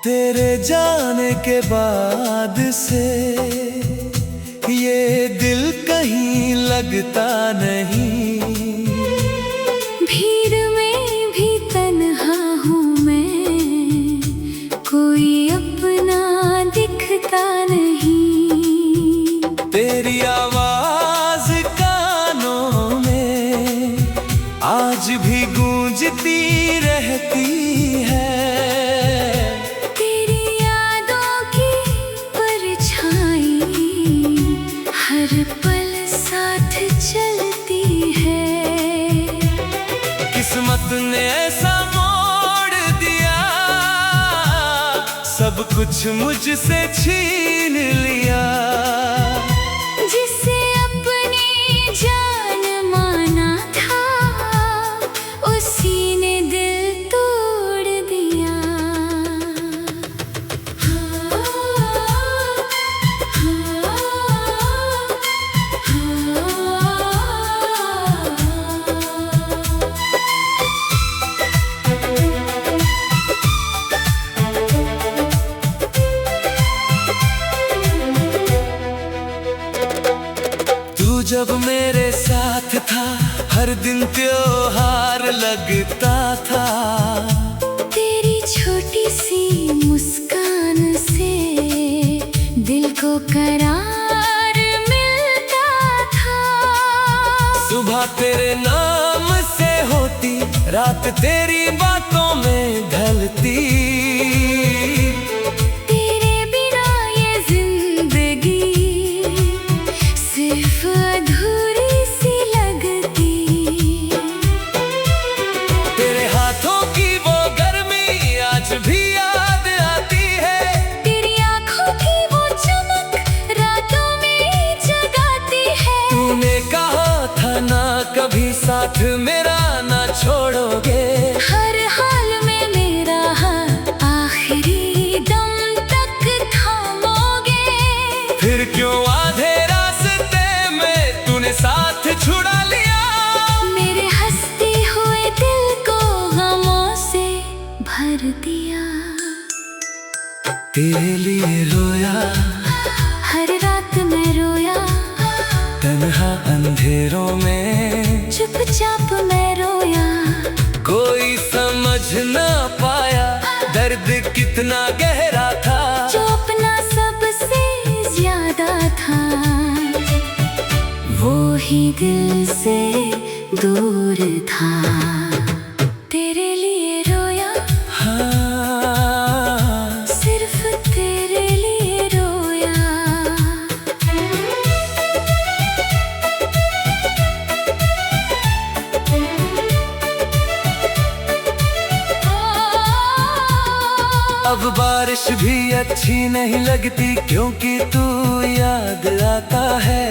तेरे जाने के बाद से ये दिल कहीं लगता नहीं। भीड़ में भी तन्हा हूँ मैं, कोई अपना दिखता नहीं। तेरी आवाज कानों में आज भी गूंजती रहती है। तेरी यादों की परछाई हर पल साथ चलती है। किस्मत ने ऐसा मोड़ दिया, सब कुछ मुझसे छीन लिया। जिसे अपनी जान माना था, उसी ने दिल तोड़ दिया। तू जब मेरे साथ था, हर दिन त्योहार लगता था। तेरी छोटी सी मुस्कान से दिल को करार मिलता था। सुबह तेरे नाम से होती, रात तेरी बातों में ढलती। तेरे बिना ये जिंदगी सिर्फ अधूरी सी लगती। तेरे हाथों की वो गर्मी आज भी याद आती है। तेरी आँखों की वो चमक रातों में जगाती है। तूने कहा था ना कभी साथ मेरा ना छोड़ोगे। हर हाल में मेरा हाथ आखिरी दम तक थामोगे। फिर क्यों आधे रास्ते में तूने साथ छुड़ा लिया। मेरे हंसते हुए दिल को गमों से भर दिया। तेरे लिए रोया, हर रात मैं रोया, तन्हा अंधेरों में चुपचाप मैं रोया। कोई समझ ना पाया दर्द कितना गहरा था। जो अपना सबसे ज्यादा था, वो ही दिल से दूर था। तेरे लिए रोया, हाँ, सिर्फ तेरे लिए रोया। अब बारिश भी अच्छी नहीं लगती, क्योंकि तू याद आता है।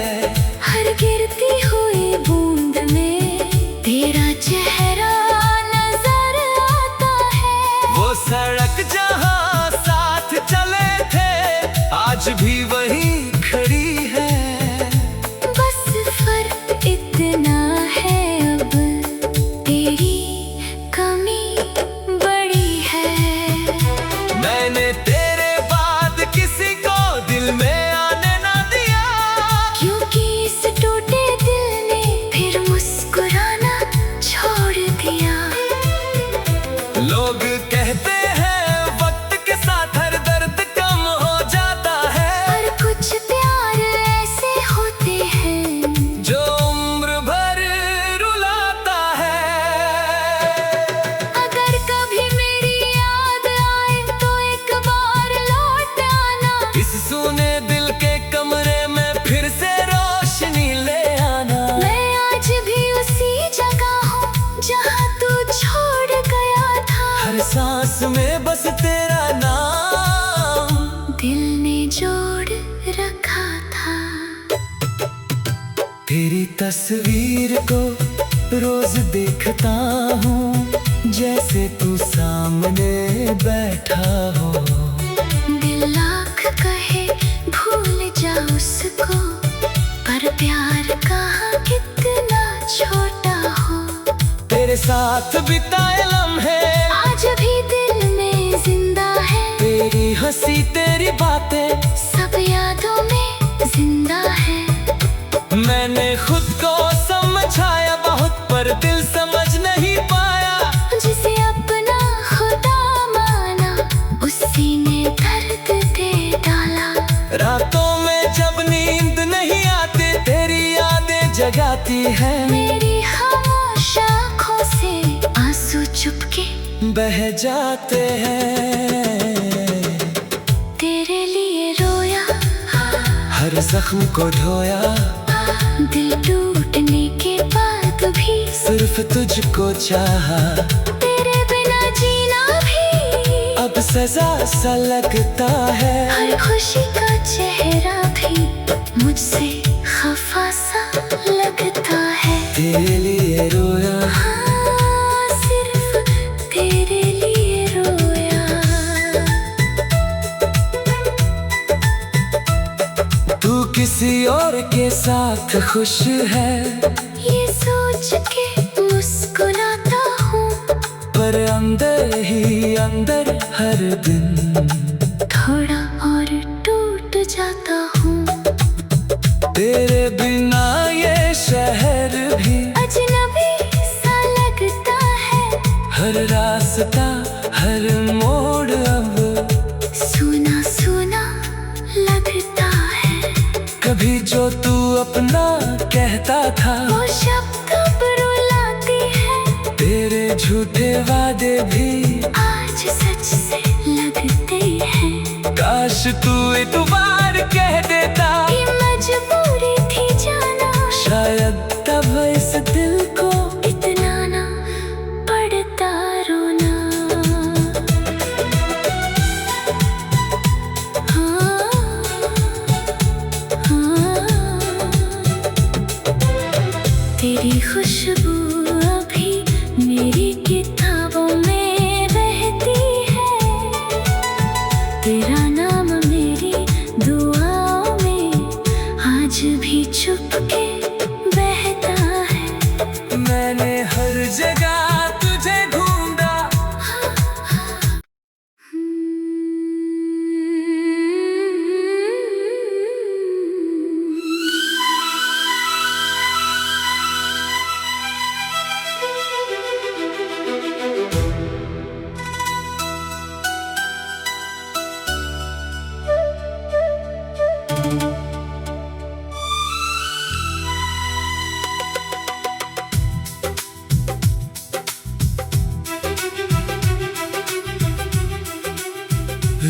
हर गिरती हुई बूंद में तेरा चेहरा नजर आता है। वो सड़क जहाँ साथ चले थे, आज भी वही खड़ी है। बस फर्क इतना है, अब तेरी कमी बड़ी है। मैंने तेरे बाद किसी को दिल में आने ना दिया, क्योंकि इस टूटे दिल ने फिर मुस्कुराना छोड़ दिया। लोग कहते हैं वक्त के साथ हर दर्द कम हो जाता है। पर कुछ प्यार ऐसे होते हैं जो उम्र भर रुलाता है। अगर कभी मेरी याद आए तो एक बार लौट आना। इस सूने दिल के कमरे में फिर से रोशनी ले आना। मैं आज भी उसी जगह हूँ जहाँ तू छोड़ गया था। हर सांस में बस तेरा नाम दिल ने जोड़ रखा था। तेरी तस्वीर को रोज देखता हूँ, जैसे तू सामने बैठा हो। दिल लाख कहे भूल जा उसको, पर प्यार कहाँ कितना छोटा हो। तेरे साथ बिताए लम्हे आज भी दिल में जिंदा है। तेरी हंसी तेरी बातें सब यादों में जिंदा है। मैंने खुद को समझाया बहुत, पर दिल समझ नहीं पाया। जिसे अपना खुदा माना, उसी ने दर्द दे डाला। रातों में जब नींद नहीं आती, तेरी यादें जगाती है। मेरी खामोश आँखों से आंसू चुपके बह जाते हैं। तेरे लिए रोया, हर जख्म को धोया, दिल टूटने के बाद भी सिर्फ तुझको चाहा। तेरे बिना जीना भी अब सजा सा लगता है। हर खुशी का चेहरा भी मुझसे खफा सा लगता है। तेरे लिए रोया, हाँ, सिर्फ तेरे लिए रोया। तू किसी और के साथ खुश है, ये सोच के मुस्कुराता हूँ, पर अंदर ही अंदर हर दिन थोड़ा और टूट जाता हूँ। तेरे बिना ये शहर भी अजनबी सा लगता है। हर रास्ता हर मोड़ अब सुना सुना लगता है। कभी जो तू अपना कहता था, वो शब्द अब रुलाती है। तेरे झूठे वादे भी आज सच से लगते हैं। काश तू इतबार कह देता, ये मजबूरी थी जाना, शायद तब इस दिल को इतना ना पड़ता रोना। हाँ, हाँ, तेरी खुशबू अभी मेरी किताबों में रहती है। तेरा नाम मेरी दुआओं में आज भी चुपके बहता है। मैंने हर जगह तुझे ढूंढा।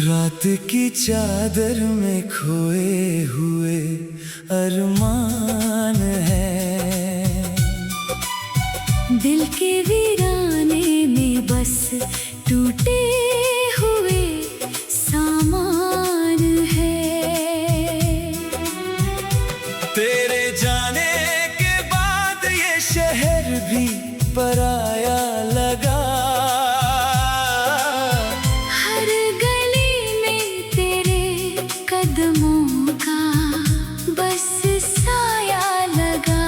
रात की चादर में खोए हुए अरमान है। दिल के वीराने में बस टूटे हुए सामान है। तेरे जाने के बाद ये शहर भी पराया लगा। हर गली में तेरे कदमों का बस साया लगा।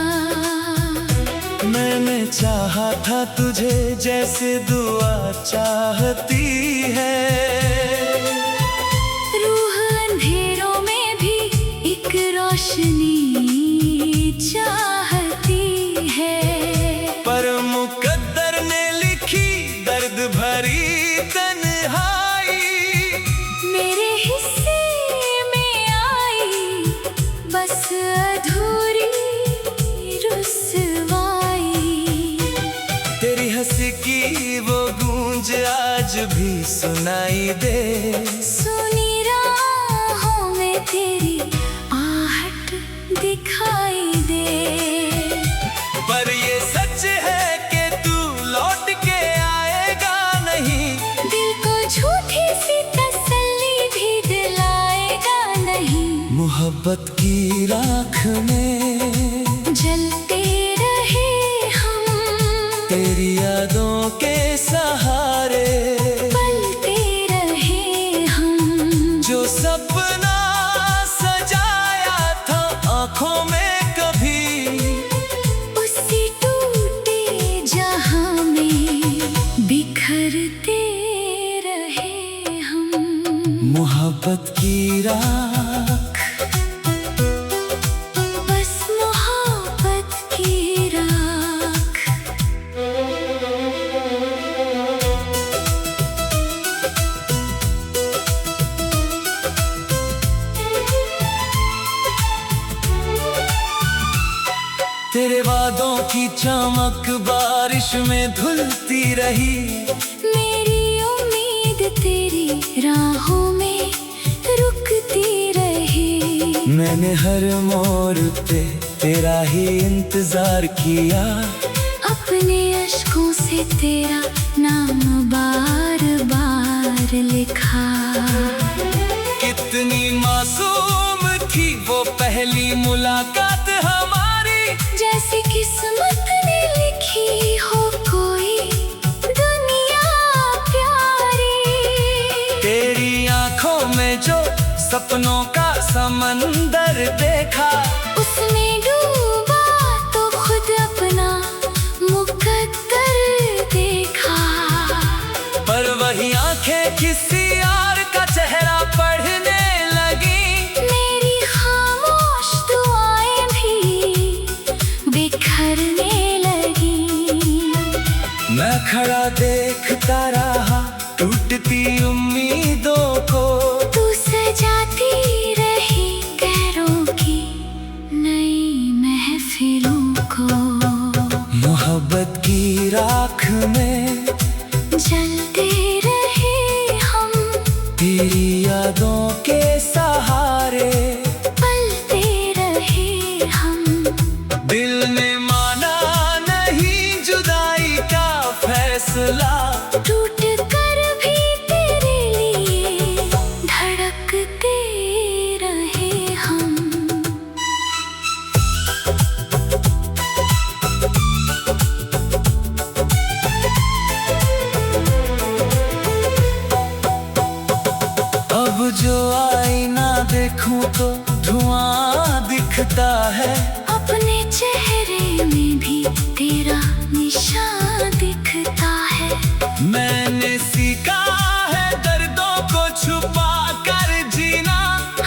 मैंने चाहा था तुझे जैसे दुआ चाहती है। रूह अंधेरों में भी एक रोशनी चाहती है। पर मुकद्दर ने लिखी दर्द भरी तन्हाई। मेरे हिस्से में आई बस अधूरी रुसवाई। तेरी हंसी की वो गूंज आज भी सुनाई दे। सुनी राहों में तेरी आहट दिखाई दे। पर ये सच है कि तू लौट के आएगा नहीं। दिल को झूठी सी तसल्ली भी दिलाएगा नहीं। मोहब्बत की राख में जलते रहे हम, तेरी यादों के सहारे पलते रहे हम। जो सपना सजाया था आँखों में कभी, उसी टूटे जहां में बिखरते रहे हम। मोहब्बत की राख, बस मोहब्बत की राख। तेरे वादों की चमक बारिश में धुलती रही, मेरी उम्मीद तेरी राहों में रुकती रही। मैंने हर मोड़ पे तेरा ही इंतजार किया, अपने अश्कों से तेरा नाम बार बार लिखा। कितनी मासूम थी वो पहली मुलाकात हमारी, जैसे किस्मत ने लिखी हो कोई दुनिया प्यारी। तेरी आंखों में जो सपनों का समंदर देखा, उसमें डूबा तो खुद अपना मुकद्दर देखा। पर वही आंखें किसी और का चेहरा पढ़ने लगी, मेरी खामोश दुआएं भी बिखरने लगी। मैं खड़ा देखता रहा टूटती उम्मीदों को, तू सजाती रही गैरों की नई महफिलों को। मोहब्बत की राख में जलते रहे हम, तेरी यादों के सहारे पलते रहे हम। दिल ने माना नहीं जुदाई का फैसला, टूट कर भी तेरे लिए धड़कते रहे हम। अब जो आईना देखूं तो धुआं दिखता है, अपने चेहरे में भी तेरा निशान दिखता है। मैंने सीखा है दर्दों को छुपा कर जीना,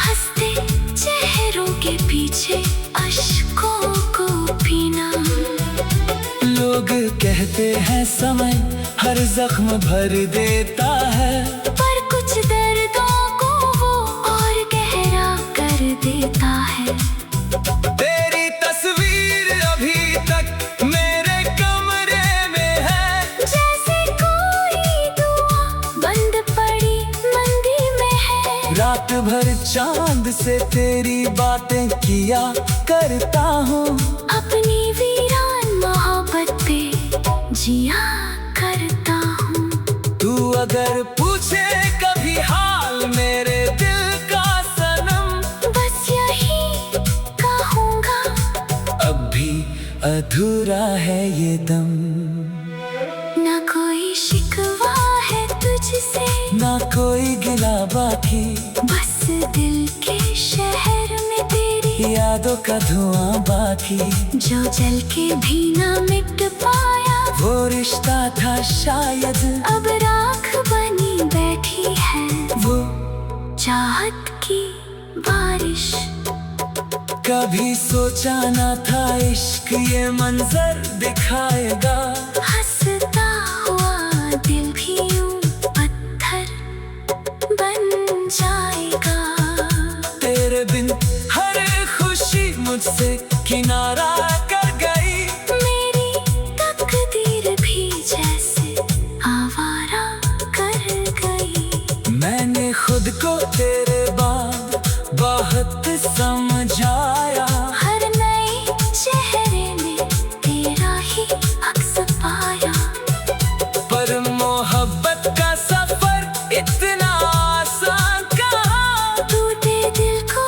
हंसते चेहरों के पीछे अश्कों को पीना। लोग कहते हैं समय हर जख्म भर देता है, पर कुछ दर्दों को वो और गहरा कर देता है। तेरी तस्वीर अभी तक मेरे कमरे में है, जैसे कोई दुआ बंद पड़ी मंदी में है। रात भर चांद से तेरी बातें किया करता हूँ, अपनी वीरान मोहब्बत पे जिया करता हूँ। तू अगर पूछे कभी हाल मेरे दिल का सनम, बस यही कहूँगा अब भी अधूरा है ये दम। ना कोई शिकवा है तुझसे, ना कोई गिला बाकी, बस दिल के शहर में तेरी यादों का धुआं बाकी। जो जल के भी ना मिट पाया, वो रिश्ता था शायद अब राख बनी बैठी है। वो चाहत की बारिश, कभी सोचा न था इश्क ये मंजर दिखाएगा। हंसता हुआ दिल भी यूं पत्थर बन जाएगा। तेरे बिन हर खुशी मुझसे किनारा कर गई, मेरी तकदीर भी जैसे आवारा कर गई। मैंने खुद को तेरे बाद बहुत समझाया, हर नए चेहरे में तेरा ही अक्स पाया। पर मोहब्बत का सफर इतना आसान कहाँ, टूटे दिल को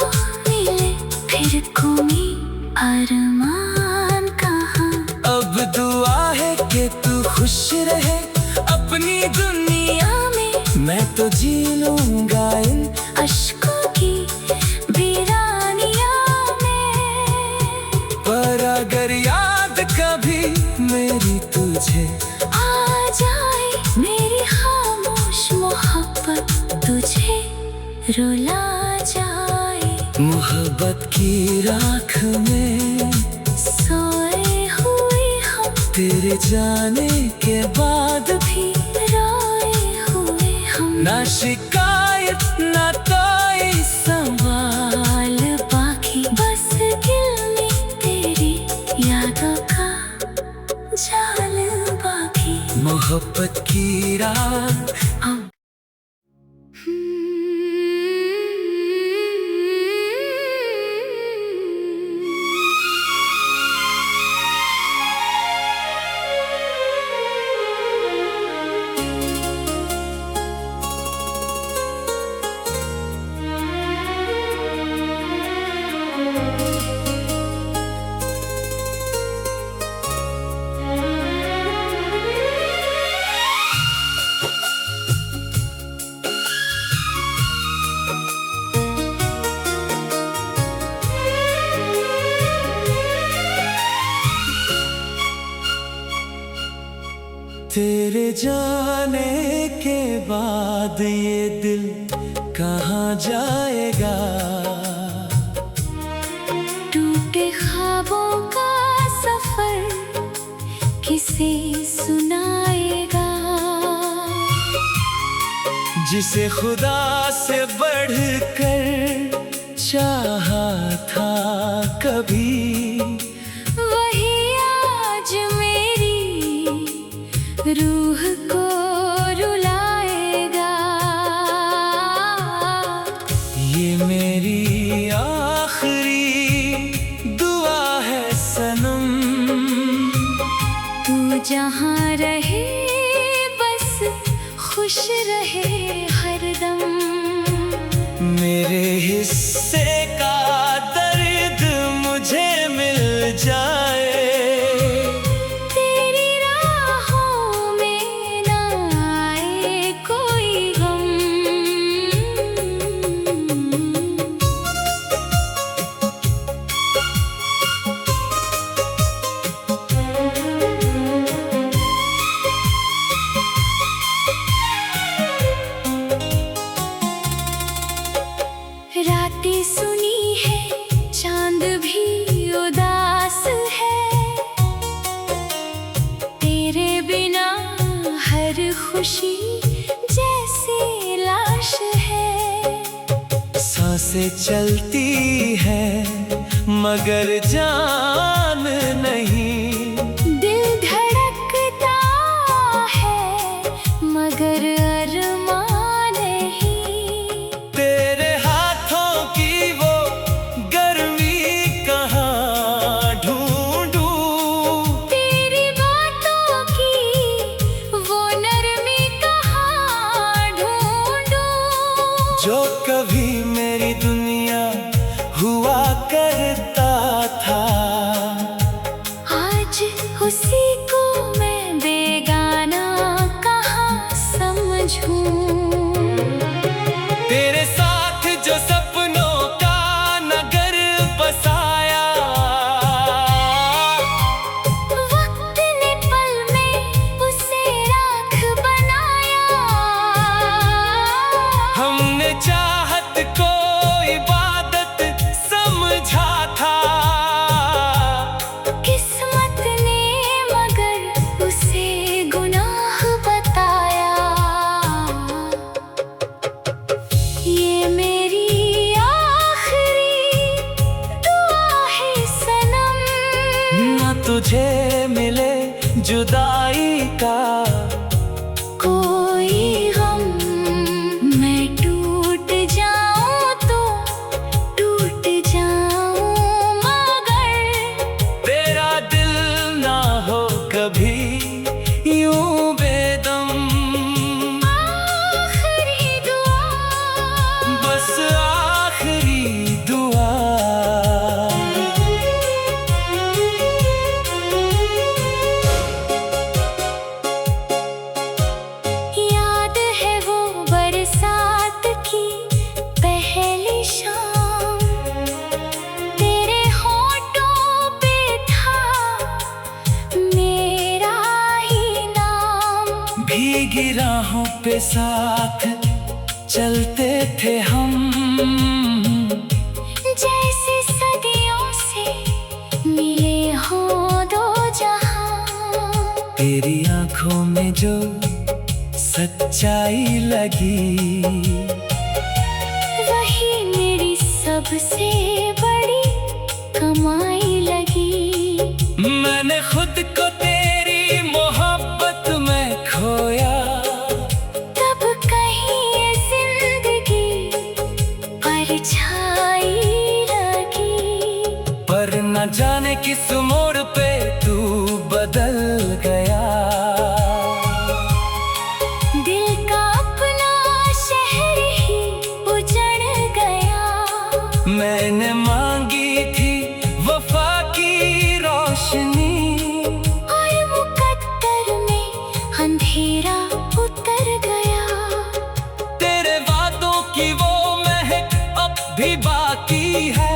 मिले फिर कोई अरमान कहाँ। अब दुआ है कि तू खुश रहे अपनी दुनिया में मैं तो जी लूंगा इन अश्कों की वीरानिया में। पर अगर याद कभी मेरी तुझे आ जाए मेरी खामोश मोहब्बत तुझे रुला जाए। मोहब्बत की राख में सोए हुए हम, तेरे जाने के बाद भी रोए हुए हम। ना शिकायत ना कोई सवाल बाकी, बस दिल में तेरी यादों का जाल बाकी। मोहब्बत की राख हम तेरे जाने के बाद ये दिल कहाँ जाएगा। टूटे ख्वाबों का सफर किसे सुनाएगा। जिसे खुदा से बढ़कर चाहा था कभी, वही आज मेरी रूह को रुलाएगा। ये मेरी आखिरी दुआ है सनम। तू जहाँ रहे बस खुश रहे हरदम। मेरे हिस्से का दर्द मुझे मिल जाए। तेरी राहों में ना आए कोई गम। रातें सुनी है, चांद भी उदास है। तेरे बिना हर खुशी जैसे लाश है। सांसें चलती है मगर जान नहीं। दिल धड़कता है मगर अरमान नहीं। तेरे हाथों की वो गर्मी कहाँ ढूंढूं। तेरी बातों की वो नरमी कहाँ ढूंढूं। जो कभी मेरी दुनिया हुआ करता था, आज उसी को मैं बेगाना कहाँ समझूं। तेरे साथ जो सपनों का नगर बसाया, वक्त ने पल में उसे राख बनाया। हमने चाहत को इबादत समझा था। किस्मत ने मगर उसे गुनाह बताया। ये मेरी आखिरी दुआ है सनम। न तुझे मिले जुदाई का कोई गम। मैं टूट जाऊं तो टूट जाऊं मगर तेरा दिल ना हो कभी यूं बेदम। आखिरी दुआ, बस आखिरी दुआ। याद है वो बरसात की पहली शाम। तेरे होठों पे था मेरा ही नाम। भीगी राहों पे साथ चलते थे हम। जो सच्चाई लगी, वही मेरी सबसे बड़ी कमाई लगी। मैंने खुद को तेरी मोहब्बत में खोया, तब कहीं ये जिंदगी परछाई लगी। पर न जाने किस मोड़ पे तू बदल गया। दिल का अपना शहर ही उजड़ गया। मैंने मांगी थी वफा की रोशनी, और मुकद्दर में अंधेरा उतर गया। तेरे वादों की वो महक अब भी बाकी है।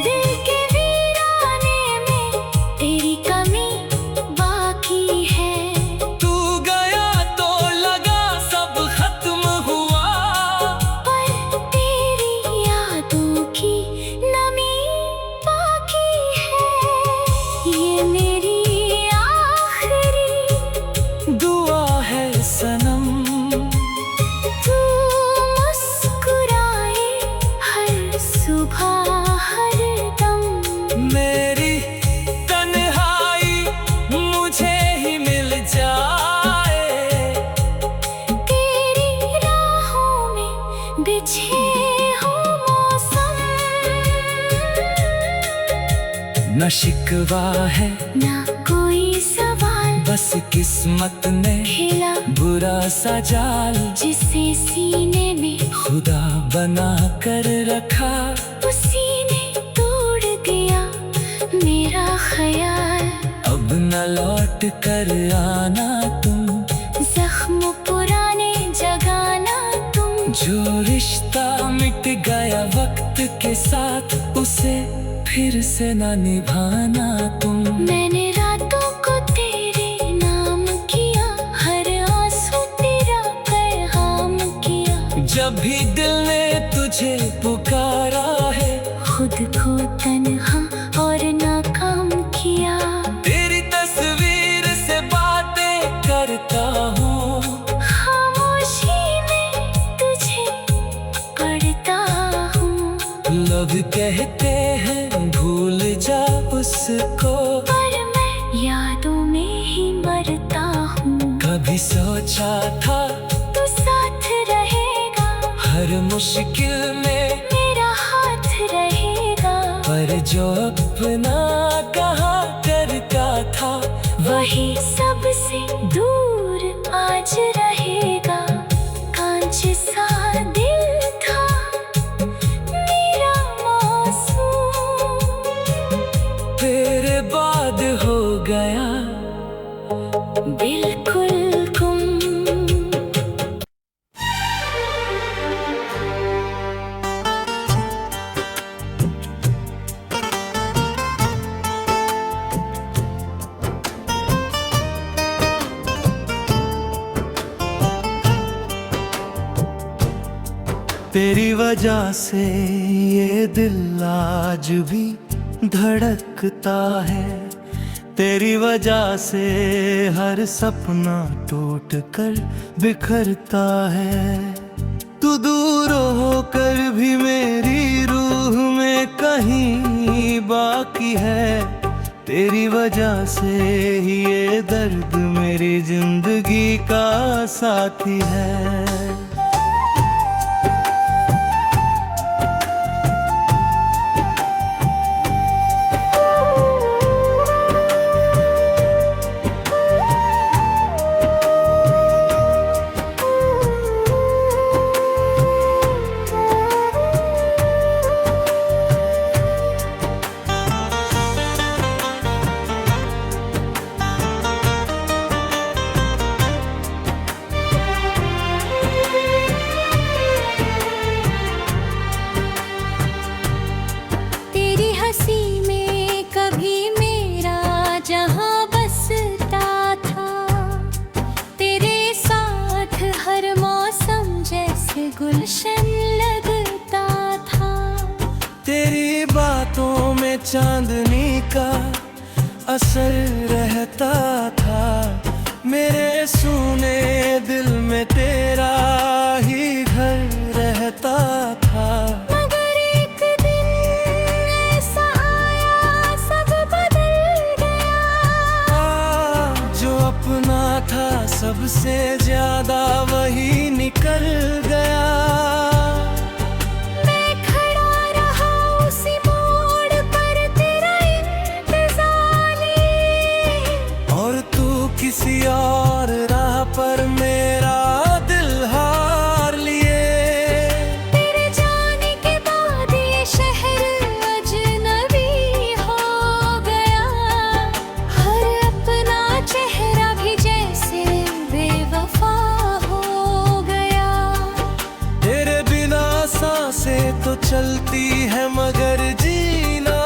दिल के वीराने में तेरी कमी बाकी है। तू गया तो लगा सब खत्म हुआ, पर तेरी यादों की नमी बाकी है। ये मेरी आखिरी दुआ है सनम। तू मुस्कुराए हर सुबह हर दम। मेरी तन्हाई मुझे ही मिल जाए, तेरी राहों में बिछे हो मौसम। न शिकवा है ना कोई सवाल, बस किस्मत ने खिला बुरा सा जाल जिसे सीने में खुदा बना कर रखा। उसी ने तोड़ दिया मेरा ख्याल। अब न लौट कर आना तुम, जख्म पुराने जगाना तुम। जो रिश्ता मिट गया वक्त के साथ उसे फिर से न निभाना तुम। मैंने रातों को तेरे नाम किया, हर आंसू तेरा पैगाम किया। जब भी दिल ने तुझे पुकारा है, खुद को तन्हा और नाकाम किया। तेरी तस्वीर से बातें करता हूँ, खामोशी में तुझे पढ़ता हूँ। लोग कहते हैं भूल जा उसको, पर मैं यादों में ही मरता हूँ। कभी सोचा था तू साथ रहेगा, हर मुश्किल में मेरा हाथ रहेगा। पर जो अपना कहा करता था वही सबसे दूर आज रहेगा। कांच सा दिल था मेरा मासूम, तेरे बाद हो गया बिल्कुल गुम। तेरी वजह से ये दिल आज भी धड़कता है, तेरी वजह से हर सपना टूट कर बिखरता है। तू दूर होकर भी मेरी रूह में कहीं बाकी है, तेरी वजह से ही ये दर्द मेरी जिंदगी का साथी है। गुलशन लगता था। तेरी बातों में चांदनी का असर रहता था, मेरे तो चलती है मगर जीना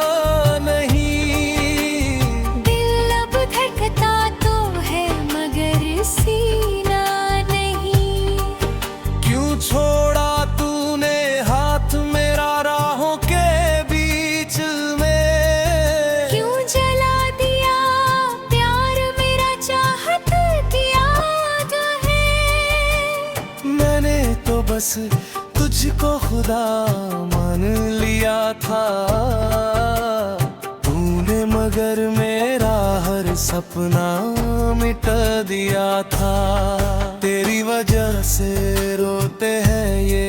नहीं। दिल अब धड़कता तो है मगर सीना नहीं। क्यों छोड़ा तूने हाथ मेरा राहों के बीच में? क्यों जला दिया प्यार मेरा चाहत की आग है। मैंने तो बस तुझको खुदा मान लिया था, तूने मगर मेरा हर सपना मिटा दिया था। तेरी वजह से रोते हैं ये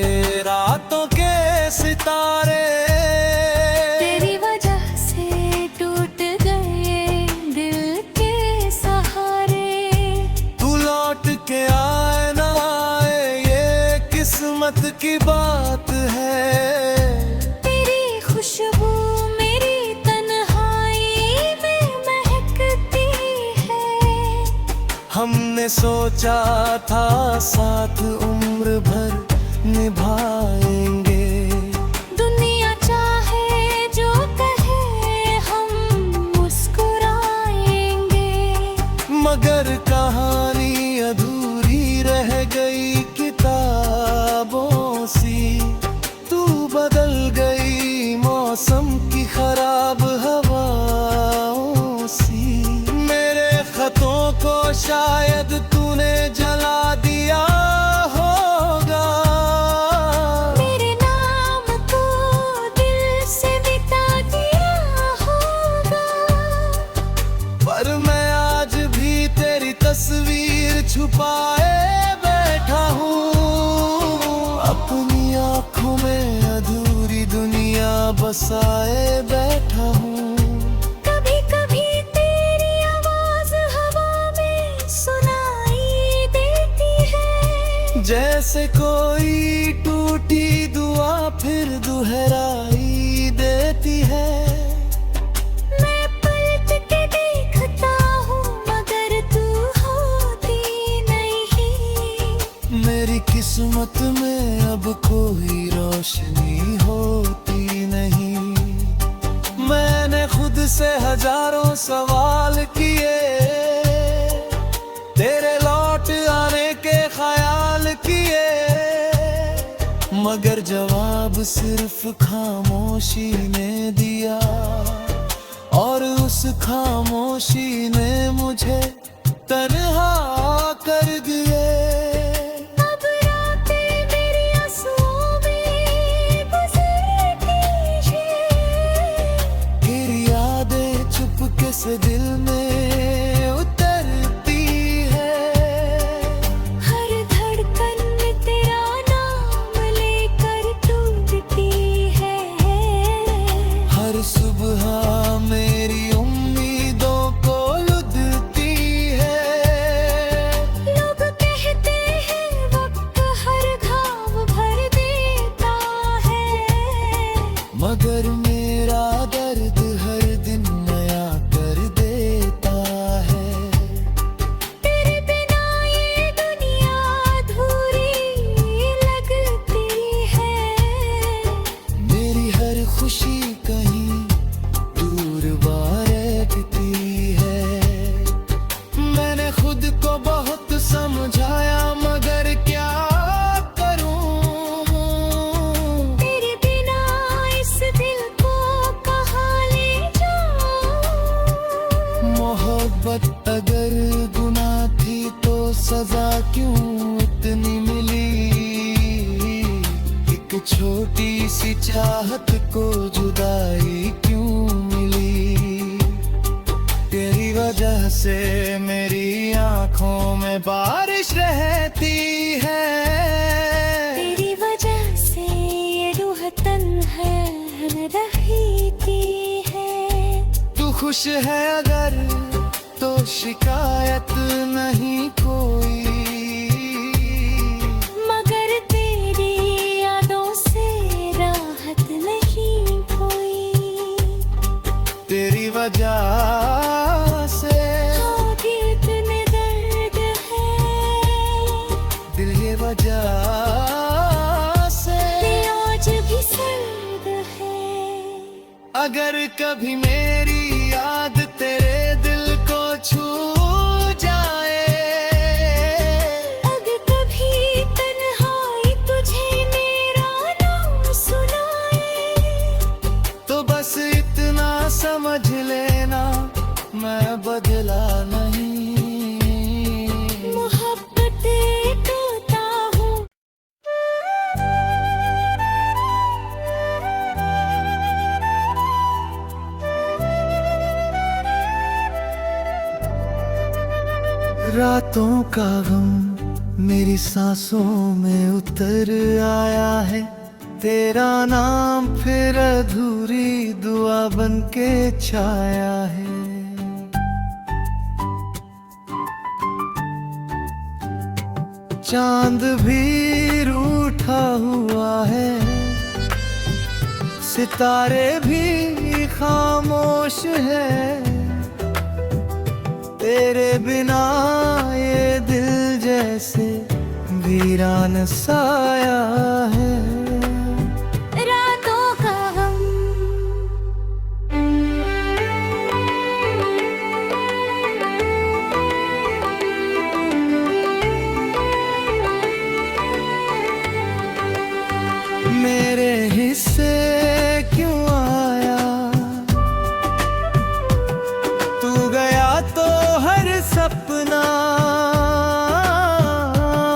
रातों के सितारे। तेरी वजह से टूट गए दिल के सहारे। तू लौट के आए ना आए ये किस्मत की बात है। तेरी खुशबू मेरी तन्हाई में महकती है। हमने सोचा था साथ उम्र भर निभाएंगे। दुनिया चाहे जो कहे हम मुस्कुराएंगे। मगर कहानी अधूरी रह गई किताबों सी। तू बदल गई मौसम की खराब हवाओं सी। मेरे खतों को शायद तूने जला दिया होगा। मेरे नाम को दिल से मिटा दिया होगा। पर मैं आज भी तेरी तस्वीर छुपाए बैठा हूँ। अपनी आँखों में अधूरी दुनिया बसाए बैठा हूँ। कभी कभी तेरी आवाज हवा में सुनाई देती है। जैसे कोई टूटी दुआ फिर दोहराई देती है। मैं पलट के देखता हूँ मगर तू होती नहीं। मेरी किस्मत में अब कोई रोशनी होती नहीं। मैंने खुद से हजारों सवाल किए, तेरे लौट आने के ख्याल किए, मगर जवाब सिर्फ खामोशी ने दिया। और उस खामोशी ने मुझे तन्हा कर दिए। अब रातें मेरी आंसुओं में गुजरती हैं। फिर यादें चुपके से दिल में उतरती है। हर धड़कन में तेरा नाम लेकर टूटती है। हर सुबह मेरी उम्मीदों को लुदती है। लोग कहते हैं वक्त हर घाव भर देता है। मगर मेरा दर्द हर दिन नया कर देता है। तेरे बिना ये दुनिया अधूरी लगती है। मेरी हर खुशी कहीं दूर रहती है। मैंने खुद को बहुत समझाया मगर क्या करूं। तेरे बिना इस दिल को कहाँ ले जाऊं। मोहब्बत अगर गुनाह थी तो सजा क्यों इतनी मिली। एक छोटी सी चाहत को जुदाई क्यों मिली। तेरी वजह से मेरी आंखों में बारिश रहती है। तेरी वजह से ये रूह तन्हा रहती है। तू खुश है अगर तो शिकायत नहीं कोई। मगर तेरी यादों से राहत नहीं कोई। तेरी वजह से हाँ भी इतने दर्द है। दिल ये वजह से आज भी अगर कभी मेरी याद तेरे दिल को छू जाए, अगर कभी तन्हाई तुझे मेरा नाम सुनाए, तो बस इतना समझ लेना मैं बदला नहीं। मोहब्बतें करता हूँ। रातों का गम मेरी सांसों में उतर आया है, तेरा नाम फिर अधूरी दुआ बन के छाया है। चांद भी रूठा हुआ है, सितारे भी खामोश है, तेरे बिना ये दिल जैसे वीरान साया है। रातों का गम मेरे हिस्से क्यों आया, तू गया तो हर सपना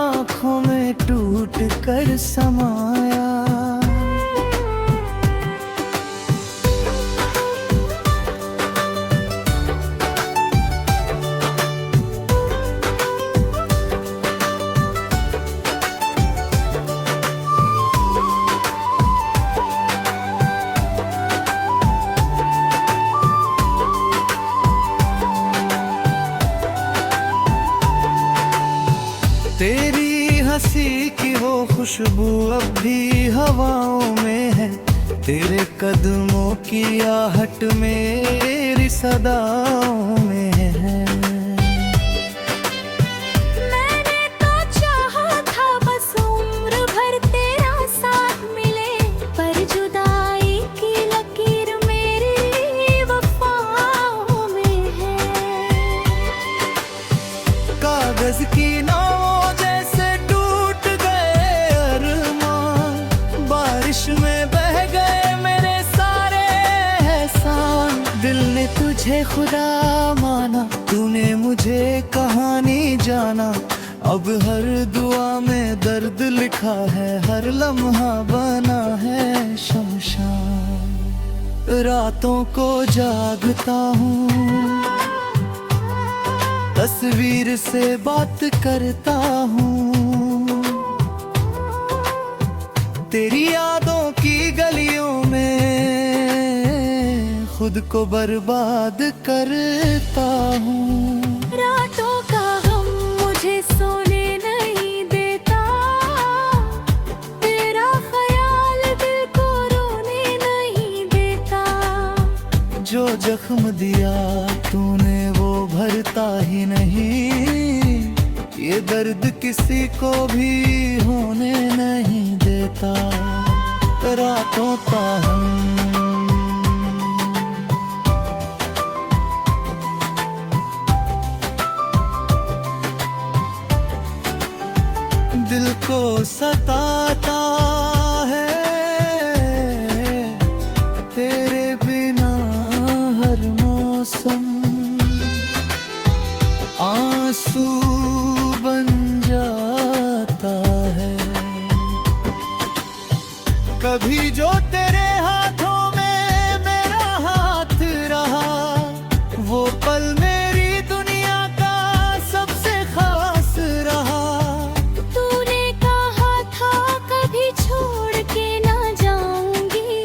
आँखों में टूट कर समाया। तेरी हंसी की वो खुशबू अब भी हवाओं में है, तेरे कदमों की आहट मेरी सदाओं में है। मैंने तो चाहा था बस उम्र भर तेरा साथ मिले, पर जुदाई की लकीर मेरी वफाओं में है। कागज की नावों जैसे टूट गए अरमान, बारिश में बह गए मेरे सारे एहसान। दिल ने तुझे खुदा माना, तूने मुझे कहानी जाना, अब हर दुआ में दर्द लिखा है, हर लम्हा बना है शमशान। रातों को जागता हूँ, तस्वीर से बात करता हूँ, तेरी यादों की गलियों में खुद को बर्बाद करता हूँ। रातों का गम मुझे सोने नहीं देता, तेरा ख्याल दिल को रोने नहीं देता। जो जख्म दिया तूने वो भरता ही नहीं, ये दर्द किसी को भी होने नहीं देता। रातों का हम दिल को सताता है, तेरे बिना हर मौसम आंसू बन जाता है। कभी जो तेरे हाथों में मेरा हाथ रहा, वो पल मेरी दुनिया का सबसे खास रहा। तूने कहा था कभी छोड़ के ना जाऊंगी,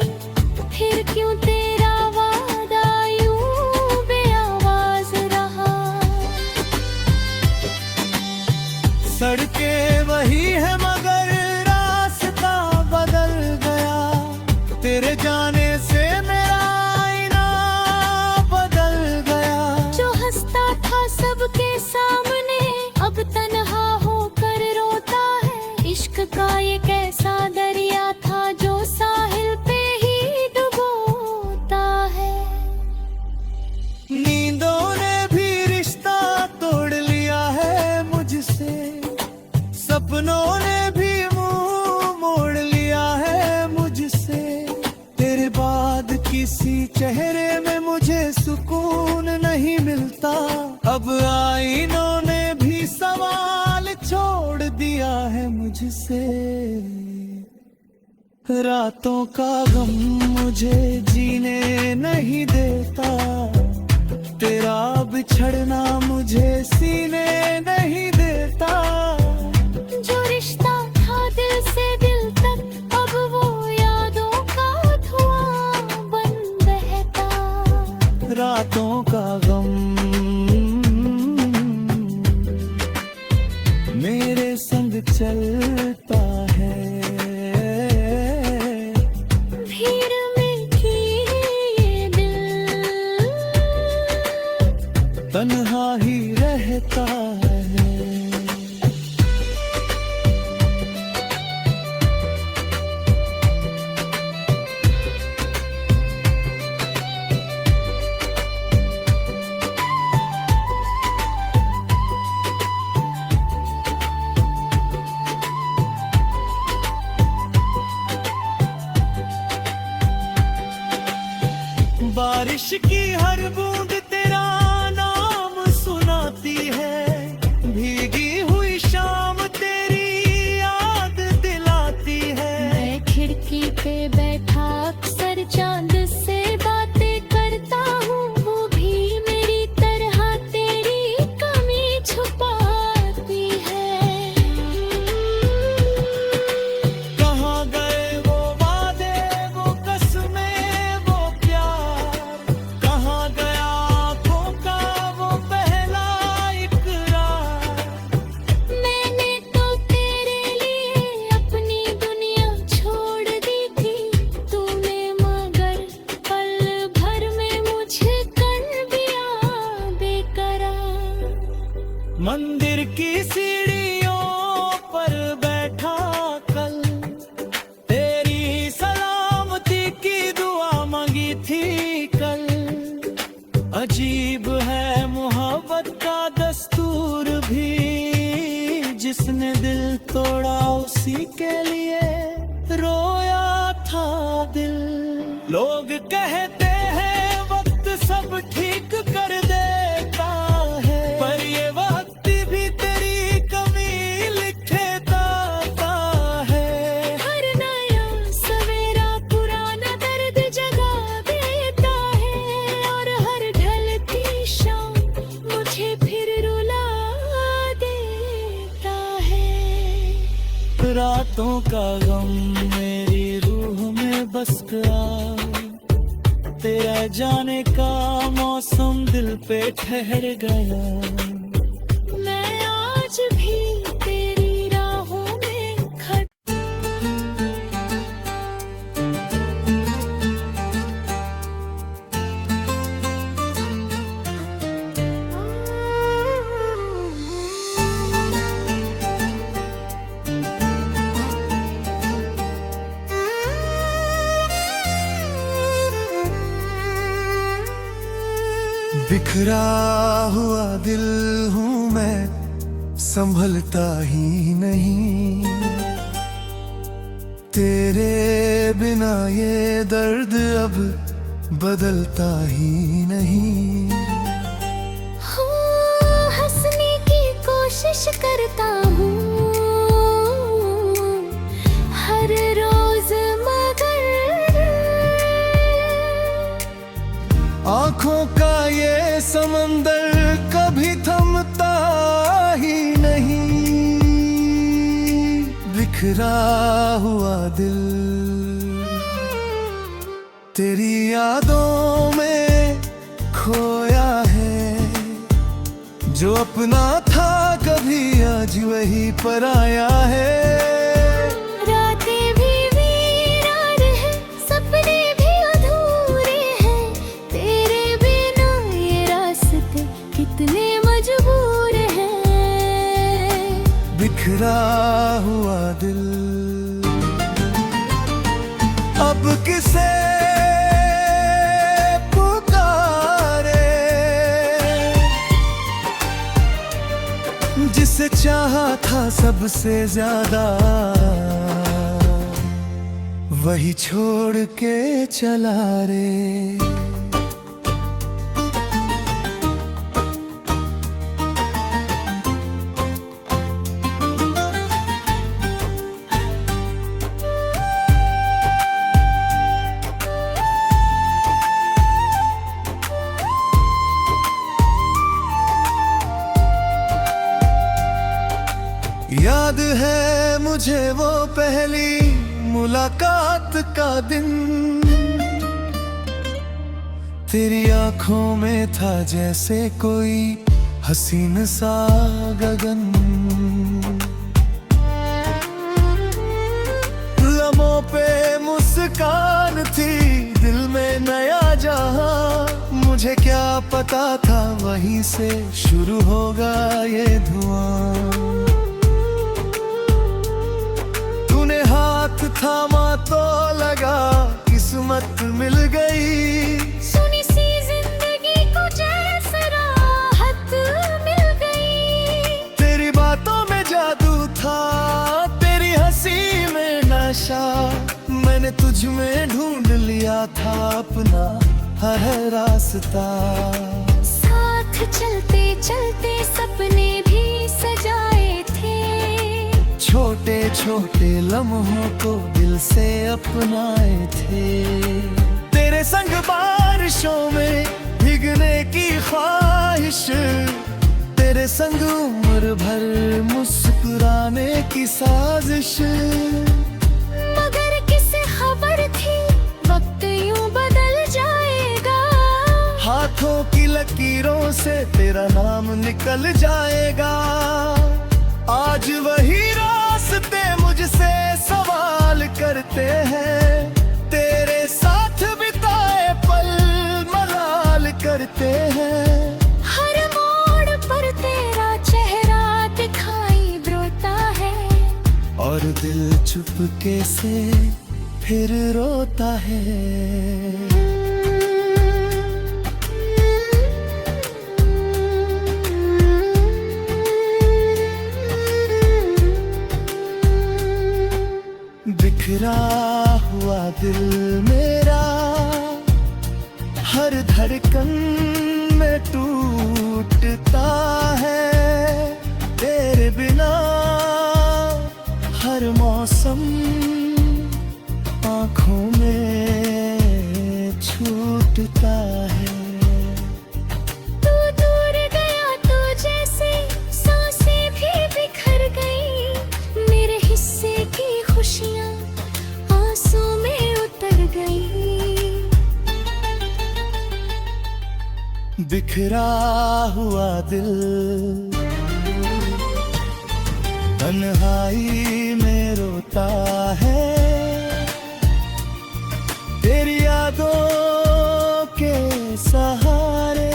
फिर क्यों तेरा वादा यूं बेआवाज रहा। सड़कें वही है मगर रास्ता बदल गया, चेहरे में मुझे सुकून नहीं मिलता। अब आईनों ने भी सवाल छोड़ दिया है मुझसे। रातों का गम मुझे जीने नहीं देता। तेरा बिछड़ना मुझे सीने नहीं देता। जो रिश्ता था दिल से दिल तक, अब वो यादों का धुआं बन बहता। रातों का गम मेरे संग चलता है। भीड़ में की ये दिल तन्हा ही रहता है। बारिश की हर बूंद तेरा नाम सुनाती है। भीगी हुई शाम तेरी याद दिलाती है। मैं खिड़की पे बैठा अक्सर चांद से बातें करता हूँ। वो भी मेरी तरह तेरी कमी छुपाती है। कहाँ गए वो वादे, वो कसमें, वो प्यार। कहाँ गया आँखों का वो पहला इकरार। मैंने तो तेरे लिए अपनी दुनिया छोड़ दी थी। तूने मगर पल भर में मुझे कर दिया बेकरार। मंदिर की सीढ़ियों पर बैठा कल, तेरी सलामती की दुआ मांगी थी कल। अजीब है मोहब्बत का दस्तूर भी, जिसने दिल तोड़ा उसी के लिए रोया था दिल। लोग कहते हैं वक्त सब ठीक कर देता है, पर ये वक्त भी तेरी कमी लिखे दाता है। हर नया सवेरा पुराना दर्द जगा देता है। और हर ढलती शाम मुझे फिर रुला देता है। रातों का गम मेरी रूह में बस गया। तेरा जाने का मौसम दिल पे ठहर गया। मैं आज भी तेरी राहों में बिखरा हुआ दिल हूँ मैं, संभलता ही नहीं। तेरे बिना ये दर्द अब बदलता ही नहीं। हंसने की कोशिश करता हूँ हर रोज, मगर आँखों का ये समंदर कभी थमता ही नहीं। बिखरा हुआ दिल तेरी यादों में खोया है। जो अपना था कभी आज वही पराया है। रातें भी वीरान हैं, सपने भी अधूरे हैं। तेरे बिना ये रास्ते कितने मजबूर हैं। बिखरा हुआ दिल अब किसे पुकारे, जिसे चाहा था सबसे ज्यादा वही छोड़ के चला रे। याद है मुझे वो पहली मुलाकात का दिन, तेरी आंखों में था जैसे कोई हसीन सा गगन। लम्हों पे मुस्कान थी, दिल में नया जहां। मुझे क्या पता था वहीं से शुरू होगा ये धुआं। हाथ थामा तो लगा किस्मत मिल गई। सुनी सी जिंदगी को जैसे राहत मिल गई। तेरी बातों में जादू था, तेरी हंसी में नशा। मैंने तुझ में ढूंढ लिया था अपना हर रास्ता। साथ चलते चलते सपने भी सजाए थे, छोटे छोटे लम्हों को दिल से अपनाए थे। तेरे संग बारिशों में भीगने की ख्वाहिश, तेरे संग उम्र भर मुस्कुराने की साजिश। मगर किसे खबर थी वक्त यूं बदल जाएगा। हाथों की लकीरों से तेरा नाम निकल जाएगा। आज वही रास्ते मुझसे सवाल करते हैं, तेरे साथ बिताए पल मलाल करते हैं। हर मोड़ पर तेरा चेहरा दिखाई देता है, और दिल चुपके से फिर रोता है। बिखरा हुआ दिल मेरा हर धड़कन में टूटता है। तेरे बिना हर मौसम आँखों में छूटता है। तू दूर गया तो जैसे सांसें भी बिखर गई। मेरे हिस्से की खुशियाँ आंसू में उतर गई। बिखरा हुआ दिल तन्हाई में रोता है। तेरी यादों के सहारे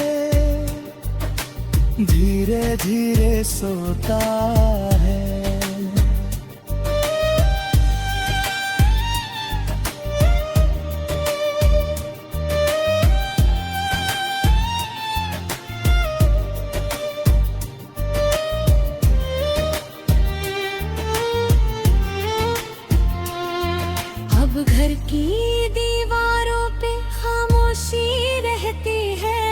धीरे धीरे सोता है। अब घर की दीवारों पे खामोशी रहती है।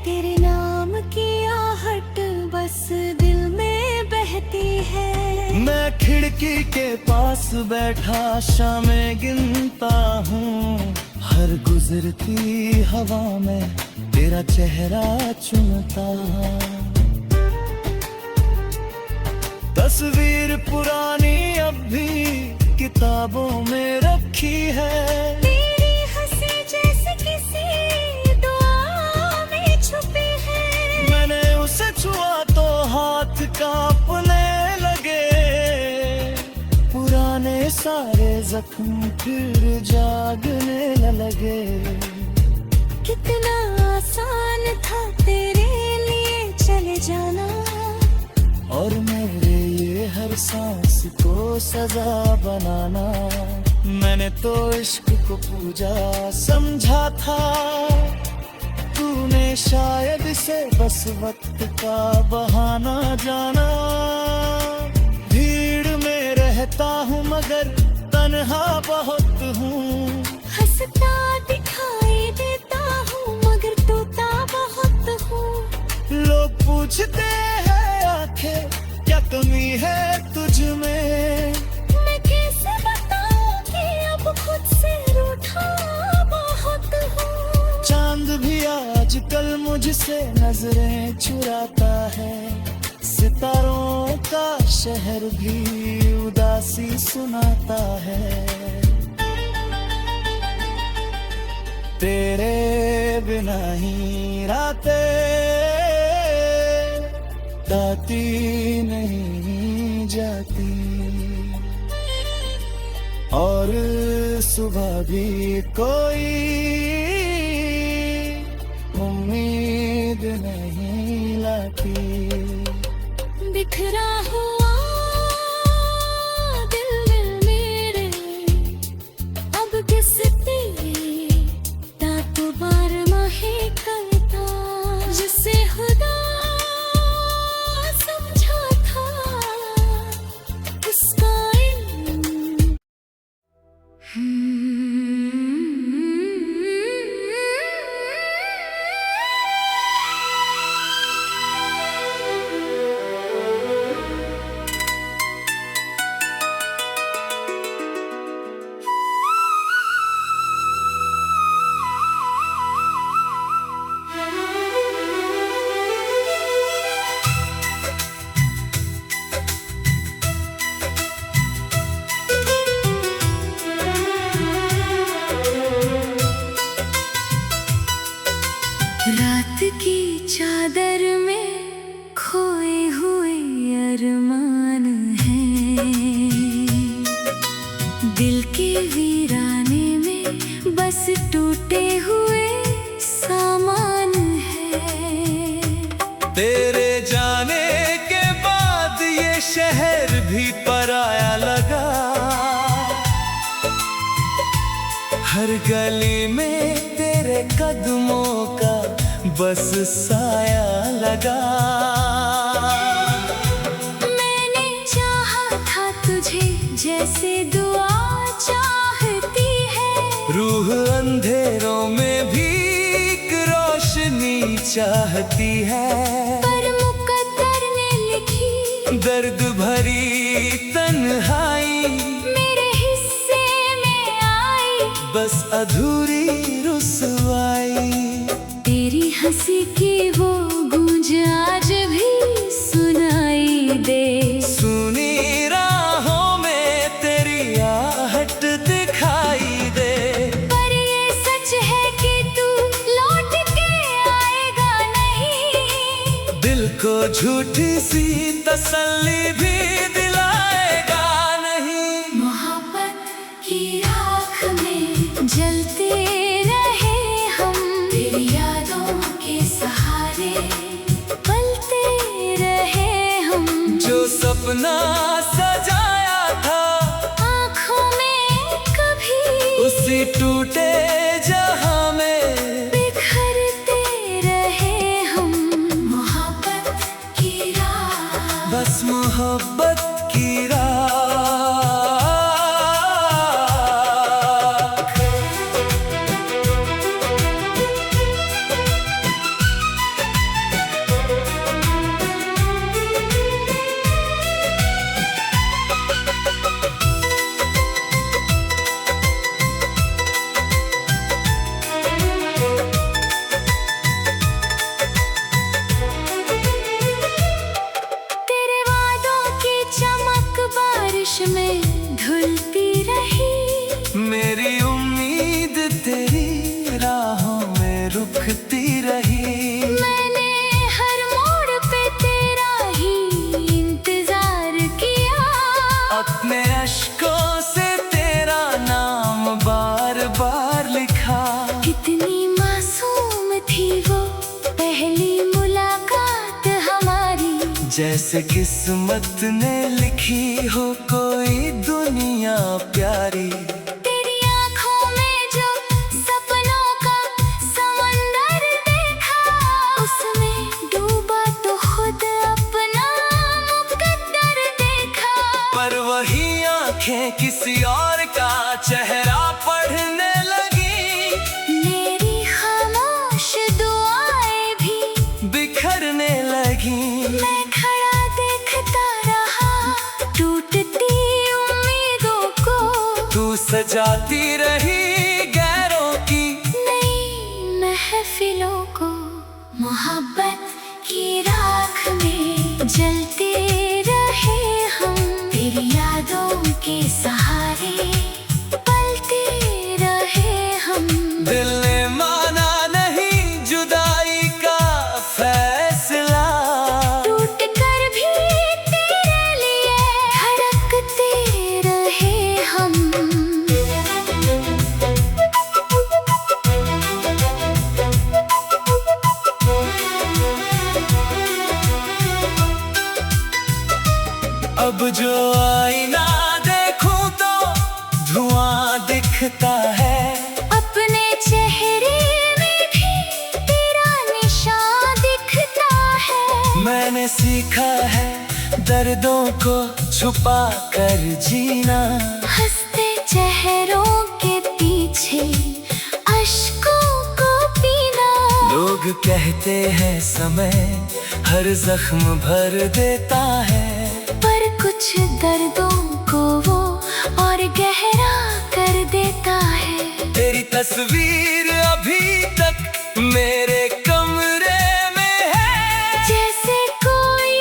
तेरे नाम की आहट बस दिल में बहती है। मैं खिड़की के पास बैठा शामें गिनता हूँ। हर गुजरती हवा में तेरा चेहरा चुनता। तस्वीर पुरानी अब भी किताबों में रखी है। तेरी हंसी जैसे किसी दुआ में छुपी है। मैंने उसे छुआ तो हाथ कांपने लगे। पुराने सारे जख्म फिर जागने लगे। कितना आसान था तेरे लिए चले जाना, और मेरे ये हर सांस को सजा बनाना। मैंने तो इश्क को पूजा समझा था। तूने शायद इसे बस वक्त का बहाना जाना। भीड़ में रहता हूँ मगर तन्हा बहुत हूँ। हंसता दिखाई देता हूँ, मगर तोता बहुत हूँ। लोग पूछते हैं आंखें क्या कमी है तुझ में, मैं कैसे बताऊँ कि अब खुद से रूठा बहुत हूँ। चांद भी आजकल मुझसे नजरें चुराता है, सितारों का शहर भी उदासी सुनाता है। तेरे बिना ही रातें ताती नहीं जाती, और सुबह भी कोई उम्मीद नहीं लाती। बिखरा हुआ दिल मेरे अब किस तेरे तातों बार माहे करता, जिसे खुदा समझा था उसका इल्म। रात की चादर में खोए हुए अरमान हैं, दिल के वीराने में बस टूटे हुए सामान हैं। तेरे जाने के बाद ये शहर भी पराया लगा, हर गली में तेरे कदमों का बस साया लगा। मैंने चाहा था तुझे जैसे दुआ चाहती है, रूह अंधेरों में भी एक रोशनी चाहती है। पर मुकद्दर ने लिखी दर्द भरी तन्हाई मेरे हिस्से में आई, बस अधूरी रुसवाई। तेरी हंसी की वो गूंज आज भी सुनाई दे, सुनी राहों में तेरी आहट दिखाई दे। पर ये सच है कि तू लौट के आएगा नहीं, दिल को झूठी सी तसल्ली भी दिलाएगा नहीं। मोहब्बत की आँख में जलते रहे हम, तेरी यादों के सहारे पलते रहे हम। जो सपना सजाया था आँखों में कभी उसी टूटे जहां में बिखरते रहे हम। मोहब्बत की राह बस मोहब्बत की राह। तेरे वादों की चमक बारिश में धुलती रही, मेरी उम्मीद तेरी राहों में रुकती रही। मैंने हर मोड़ पे तेरा ही इंतजार किया, अपने अश्कों से तेरा नाम बार बार लिखा। कितनी मासूम थी वो पहली मुलाकात हमारी, जैसे किस्मत ने लिखी हो कोई दुनिया प्यारी। तेरी आँखों में जो सपनों का समंदर देखा, उसमें डूबा तो खुद अपना मुकद्दर देखा। पर वही आंखें किसी और का चेहरा पढ़ने लगी, जाती रही गैरों की नई महफिलों को मोहब्बत की राख में जलते रहे हम, तेरी यादों के सहारे पलते रहे हम। दिल ने माना नहीं जुदाई का फैसला, टूट कर भी तेरे लिए धड़कते रहे हम। अब जो आईना देखूं तो धुआं दिखता है, अपने चेहरे में भी तेरा निशान दिखता है। मैंने सीखा है दर्दों को छुपा कर जीना, हंसते चेहरों के पीछे अश्कों को पीना। लोग कहते हैं समय हर जख्म भर देता है, पर कुछ दर्दों को वो और गहरा कर देता है। तेरी तस्वीर अभी तक मेरे कमरे में है, जैसे कोई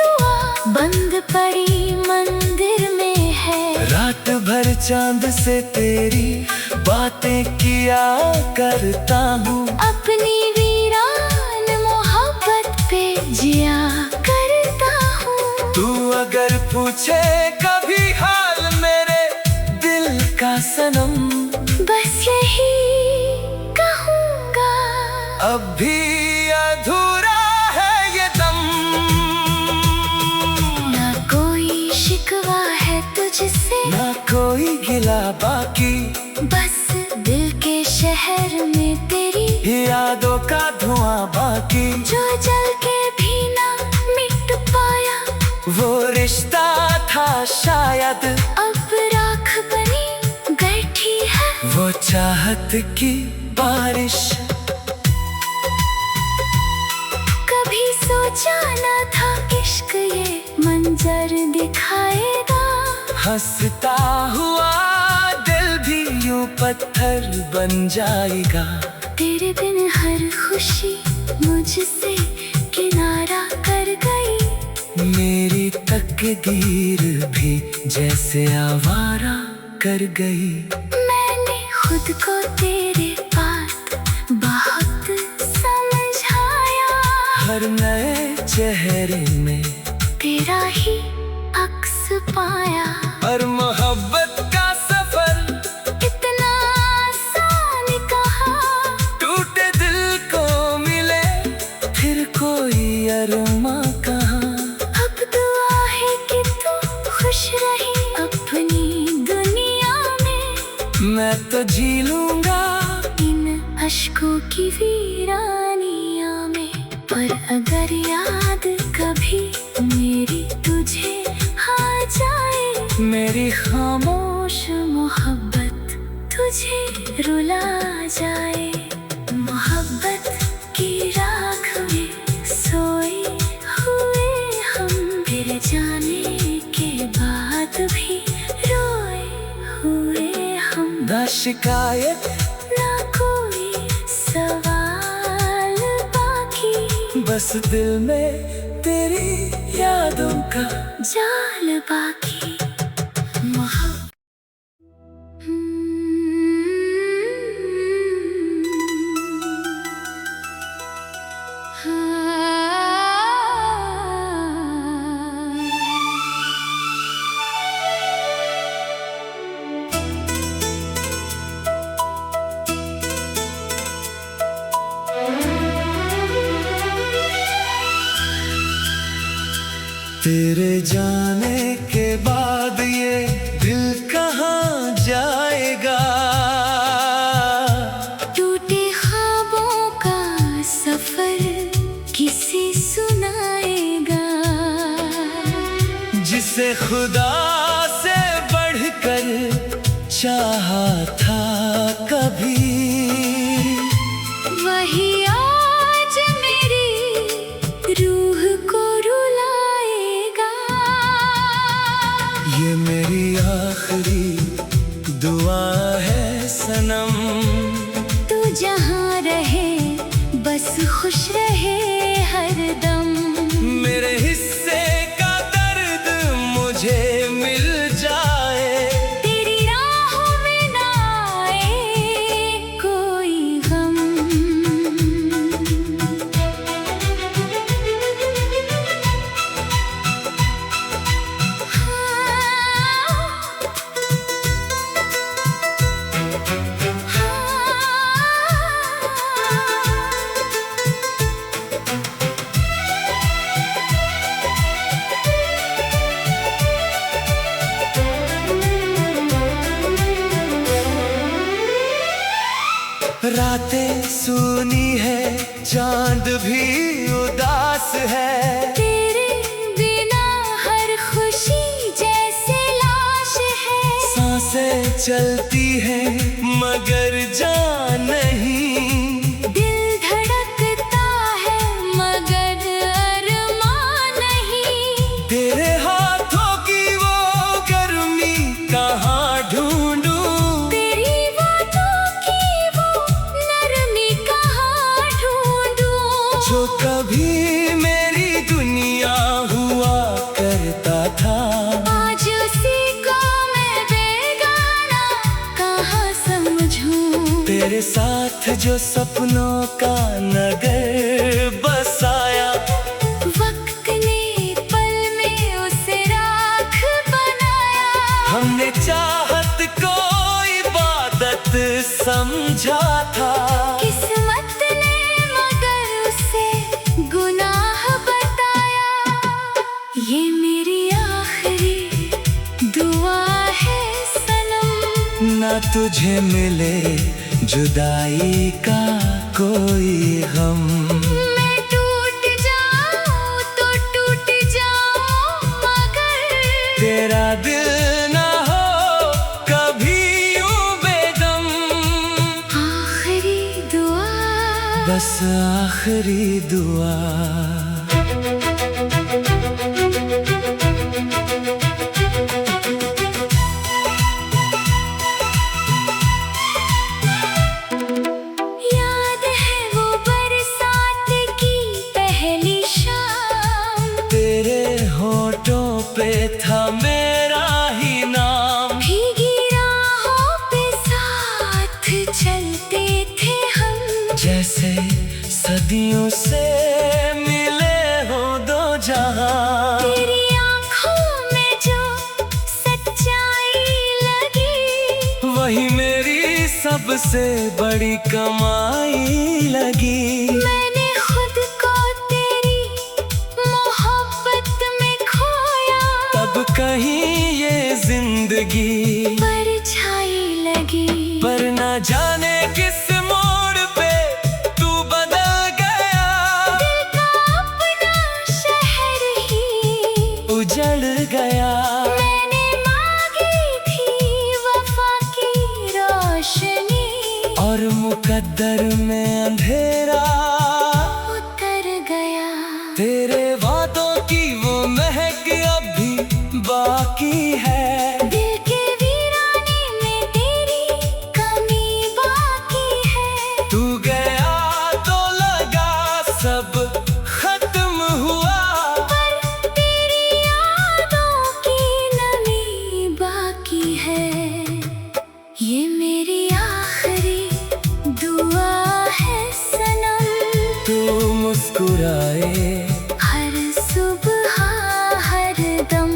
दुआ बंद पड़ी मंदिर में है। रात भर चांद से तेरी बातें किया करता हूँ, अपनी वीरान मोहब्बत पे जिया करता हूँ। तू अगर पूछे कभी हाल मेरे दिल का सनम, बस यही कहूँगा, अब भी अधूरा है ये दम। ना कोई शिकवा है तुझसे, ना कोई गिला बाकी, बस दिल के शहर में तेरी यादों का धुआं बाकी। जो जल के भी ना मिट पाया, वो रिश्ता था शायद, अब राख बनी बैठी है। वो चाहत की बारिश। कभी सोचा न था इश्क ये मंजर दिखाएगा, हंसता हुआ दिल भी यूं पत्थर बन जाएगा। तेरे बिन हर खुशी मुझसे किनारा कर गई, मेरी तकदीर भी जैसे आवारा कर गई। मैंने खुद को तेरे बात बहुत समझाया, हर नए चेहरे में तेरा ही अक्स पाया। और मोहब्बत का सफर इतना आसान कहा, टूटे दिल को मिले फिर कोई अरमा कहाँ। अब दुआ है कि तू खुश रही अपनी दुनिया में। मैं तो जी लूंगा इन अश्कों की वीरानिया में, पर अगर याद कभी मेरी तुझे आ जाए, मेरी खामोश मोहब्बत तुझे रुला जाए। मोहब्बत की राख में सोए हुए हम, तेरे जाने के बाद भी रोए हुए हम। ना शिकायत ना कोई सवाल बाकी, बस दिल में तेरी यादों का जाल बाकी। तेरे जाने के बाद ये दिल कहाँ जाएगा। टूटे ख्वाबों का सफर किसे सुनाएगा, जिसे खुदा से बढ़कर चाहा था कभी, वही आज मेरी रूह को रुलाएगा। खुश रहे हरदम। मेरे हिस्से का दर्द मुझे मिल जाए, तेरी राहों में ना आए कोई गम। रातें सूनी है, चांद भी उदास है। तेरे बिना हर खुशी जैसे लाश है। सांसें चलती हैं मगर जान नहीं, दिल धड़कता है मगर अरमान नहीं। तेरे हाथों की वो गर्मी कहाँ ढूंढूं, तेरी बातों की वो नरमी कहाँ ढूंढूं। जो कभी मेरी दुनिया हुआ करता था। आज उसी को मैं बेगाना कहाँ समझूं। तेरे साथ जो सपनों का नगर बसाया, वक्त ने पल में उसे राख बनाया। हमने चाहत को इबादत समझा था। किस्मत ने मगर उसे गुनाह बताया। ये मेरी आखिरी दुआ है सनम। ना तुझे मिले जुदाई का कोई गम। मैं टूट जाऊं तो टूट जाऊं मगर तेरा दिल ना हो कभी यूं बेदम। आखिरी दुआ, बस आखिरी दुआ। याद है वो बरसात की पहली शाम। तेरे होठों पे था मेरा ही नाम। भीगी राहों पे साथ चलते थे हम। जैसे सदियों से मिले हो दो जहां। तेरी आँखों में जो सच्चाई लगी, वही मेरी सबसे बड़ी कमाई लगी। मैंने खुद को तेरी मोहब्बत में खोया। तब कहीं ये जिंदगी परछाई लगी। पर न जाने किस मोड़ पे तू बदल गया। दिल का अपना शहर ही उजड़ गया। मैंने मांगी थी वफा की रोशनी, और मुकद्दर में अंधेरा उतर गया। तेरे वादों की वो महक अब भी बाकी है। दिल के वीराने में तेरी कमी बाकी है। तू गया तो लगा सब खत्म हुआ। पर तेरी यादों की नमी बाकी है। ये मेरी आखिरी दुआ है सनम। तू मुस्कुराए हर सुबह हर दम।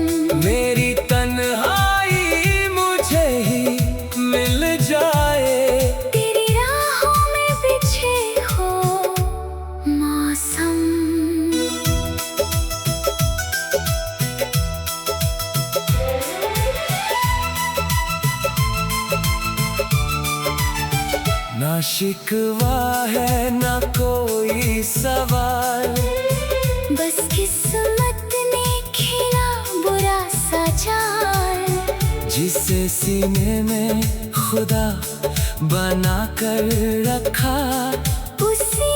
मेरी तन्हाई मुझे ही मिल जाए। तेरी राहों में बिछे हो मौसम। ना शिकवा है ना कोई सवाल। बस किस्मत ने खेला बुरा सा चाल। जिसे सीने में खुदा बना कर रखा, उसी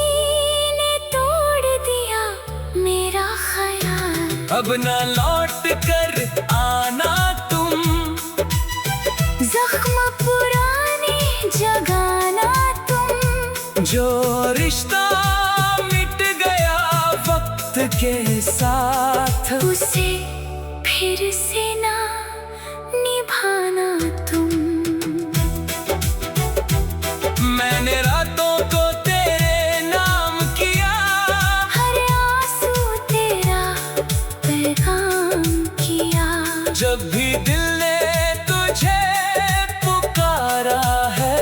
ने तोड़ दिया मेरा ख्याल। अब न लौट कर आना तुम। जख्म पुराने जगाना तुम। जो रिश्ता मिट फिर से ना निभाना तुम। मैंने रातों को तेरे नाम किया, हर आंसू तेरा पैगाम किया। जब भी दिल ने तुझे पुकारा है,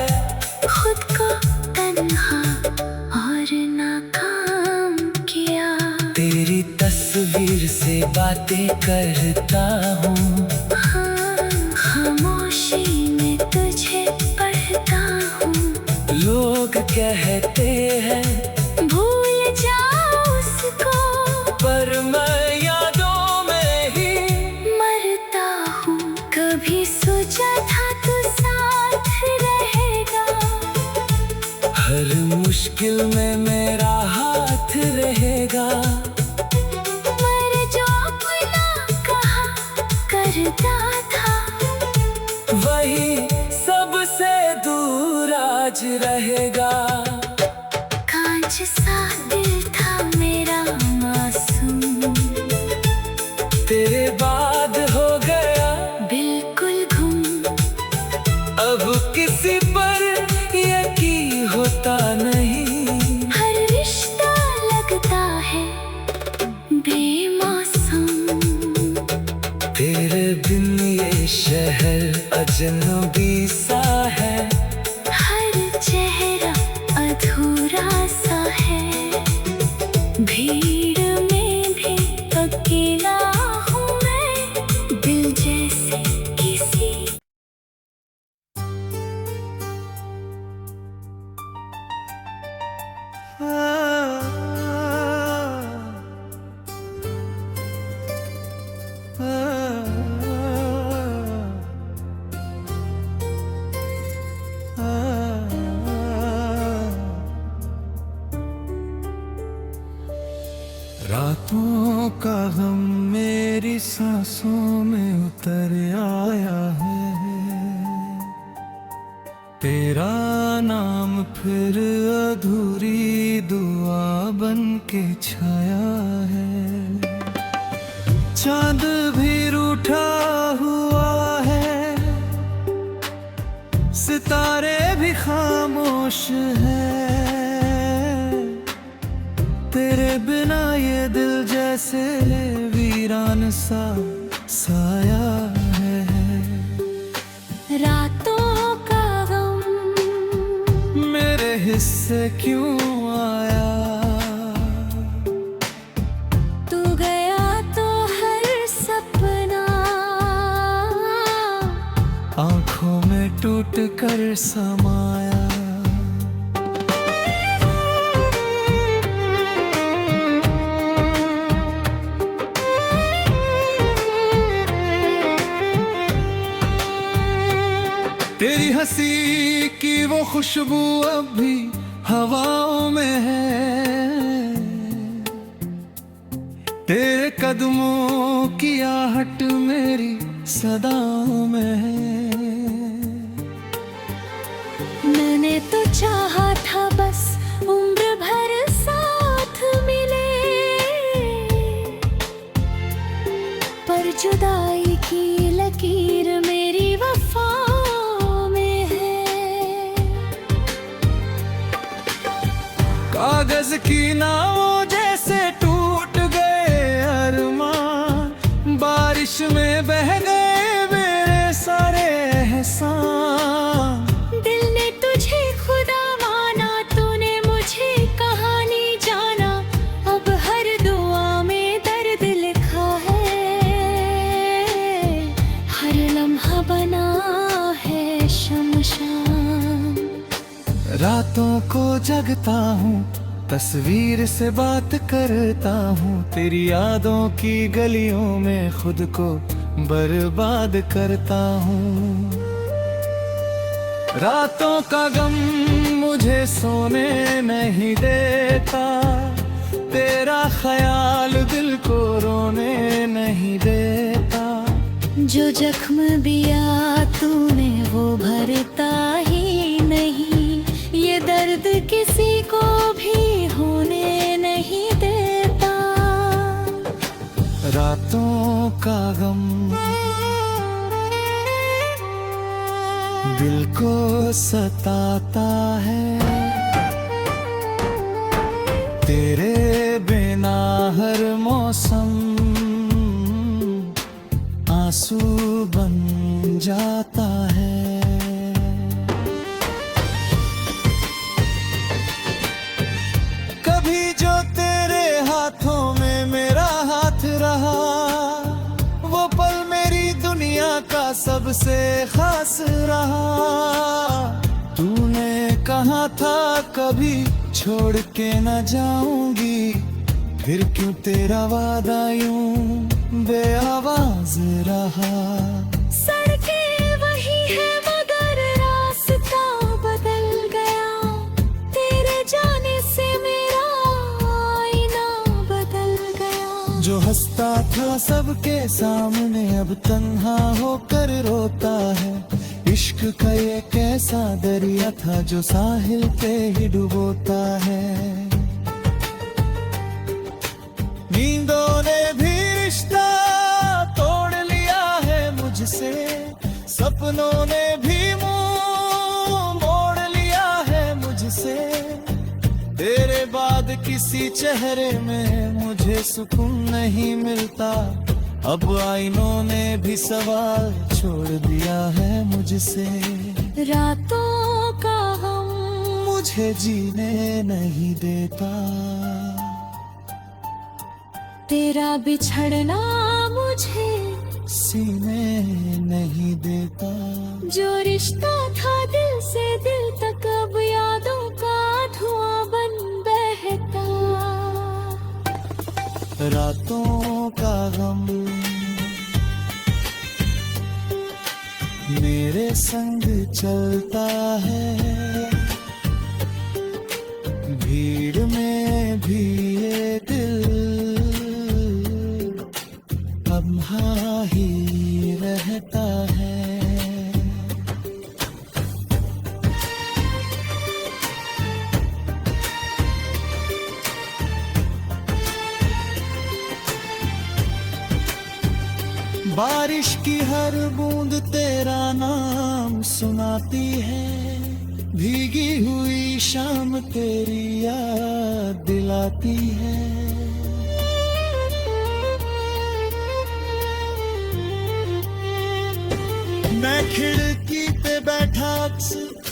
खुद को तन्हा और नाकाम किया। तेरी तस्वीर से बातें करता हूँ, हाँ, खामोशी में तुझे पढ़ता हूँ। लोग कहते हैं भूल जाओ उसको, पर मैं यादों में ही मरता हूँ। कभी सोचा था तू साथ रहेगा, हर मुश्किल में मेरा हाथ रहेगा। मर जो अपना कहा करता था, वही सबसे दूर आज रहेगा। कांच सा दिल था मेरा मासूम, तेरे बाद हो गया बिल्कुल गुम। अब किसी पर यकीन होता नहीं, हर रिश्ता लगता है बेमौसम। तेरे बिन ये शहर अजनबी सा है, हर चेहरा अधूरा सा है। भीड़ में भी अकेला हूँ मैं, दिल जैसे किसी। रातों का गम मेरी सांसों में उतर आया है, तेरा नाम फिर अधूरी दुआ बन के छाया है। चांद भी रूठा हुआ है, सितारे भी खामोश हैं। तेरे बिना ये दिल जैसे वीरान सा साया है। रातों का गम मेरे हिस्से क्यों आया, तू गया तो हर सपना आंखों में टूट कर समाया। तेरी हंसी की वो खुशबू अब भी हवाओं में है, तेरे कदमों की आहट मेरी सदाओं में है। मैंने तो चाहा था बस उम्र भर साथ मिले, पर जुदाई की लकीर मेरी वफाओं में है। कागज की नावों जैसे टूट गए अरमान, बारिश में बह गए मेरे सारे एहसान। दिल ने तुझे खुदा माना, तूने मुझे कहानी जाना। अब हर दुआ में दर्द लिखा है, हर लम्हा बना है शमशान। रातों को जगता हूँ, तस्वीर से बात करता हूँ, तेरी यादों की गलियों में खुद को बर्बाद करता हूँ। रातों का गम मुझे सोने नहीं देता, तेरा ख्याल दिल को रोने नहीं देता। जो जख्म दिया तूने वो भरता ही नहीं, ये दर्द किसी को भी होने नहीं देता। रातों का गम दिल को सताता है, तेरे बिना हर मौसम आंसू बन जाता है। कभी जो तेरे हाथों में मेरा हाथ रहा, वो पल मेरी दुनिया का सबसे खास रहा। तूने कहा था कभी छोड़ के न जाऊंगी, फिर क्यों तेरा वादा यूं बेआवाज रहा। सड़कें वही है मगर रास्ता बदल गया, तेरे जाने से मेरा आईना बदल गया। जो हंसता था सबके सामने अब तन्हा होकर रोता है। इश्क का ये कैसा दरिया था जो साहिल पे ही डुबोता है। नींदों ने भी रिश्ता तोड़ लिया है मुझसे, सपनों ने भी मुंह मोड़ लिया है मुझसे। तेरे बाद किसी चेहरे में मुझे सुकून नहीं मिलता, अब आईनों ने भी सवाल छोड़ दिया है मुझसे। रातों का गम मुझे जीने नहीं देता, तेरा बिछड़ना मुझे सीने नहीं देता। जो रिश्ता था दिल से दिल तक अब यादों का धुआं बन बहता। रातों का गम मेरे संग चलता है, भीड़ में भी ये दिल लम्हा ही रहता है। बारिश की हर बूंद तेरा नाम सुनाती है, भीगी हुई शाम तेरी याद दिलाती है। मैं खिड़की पे बैठा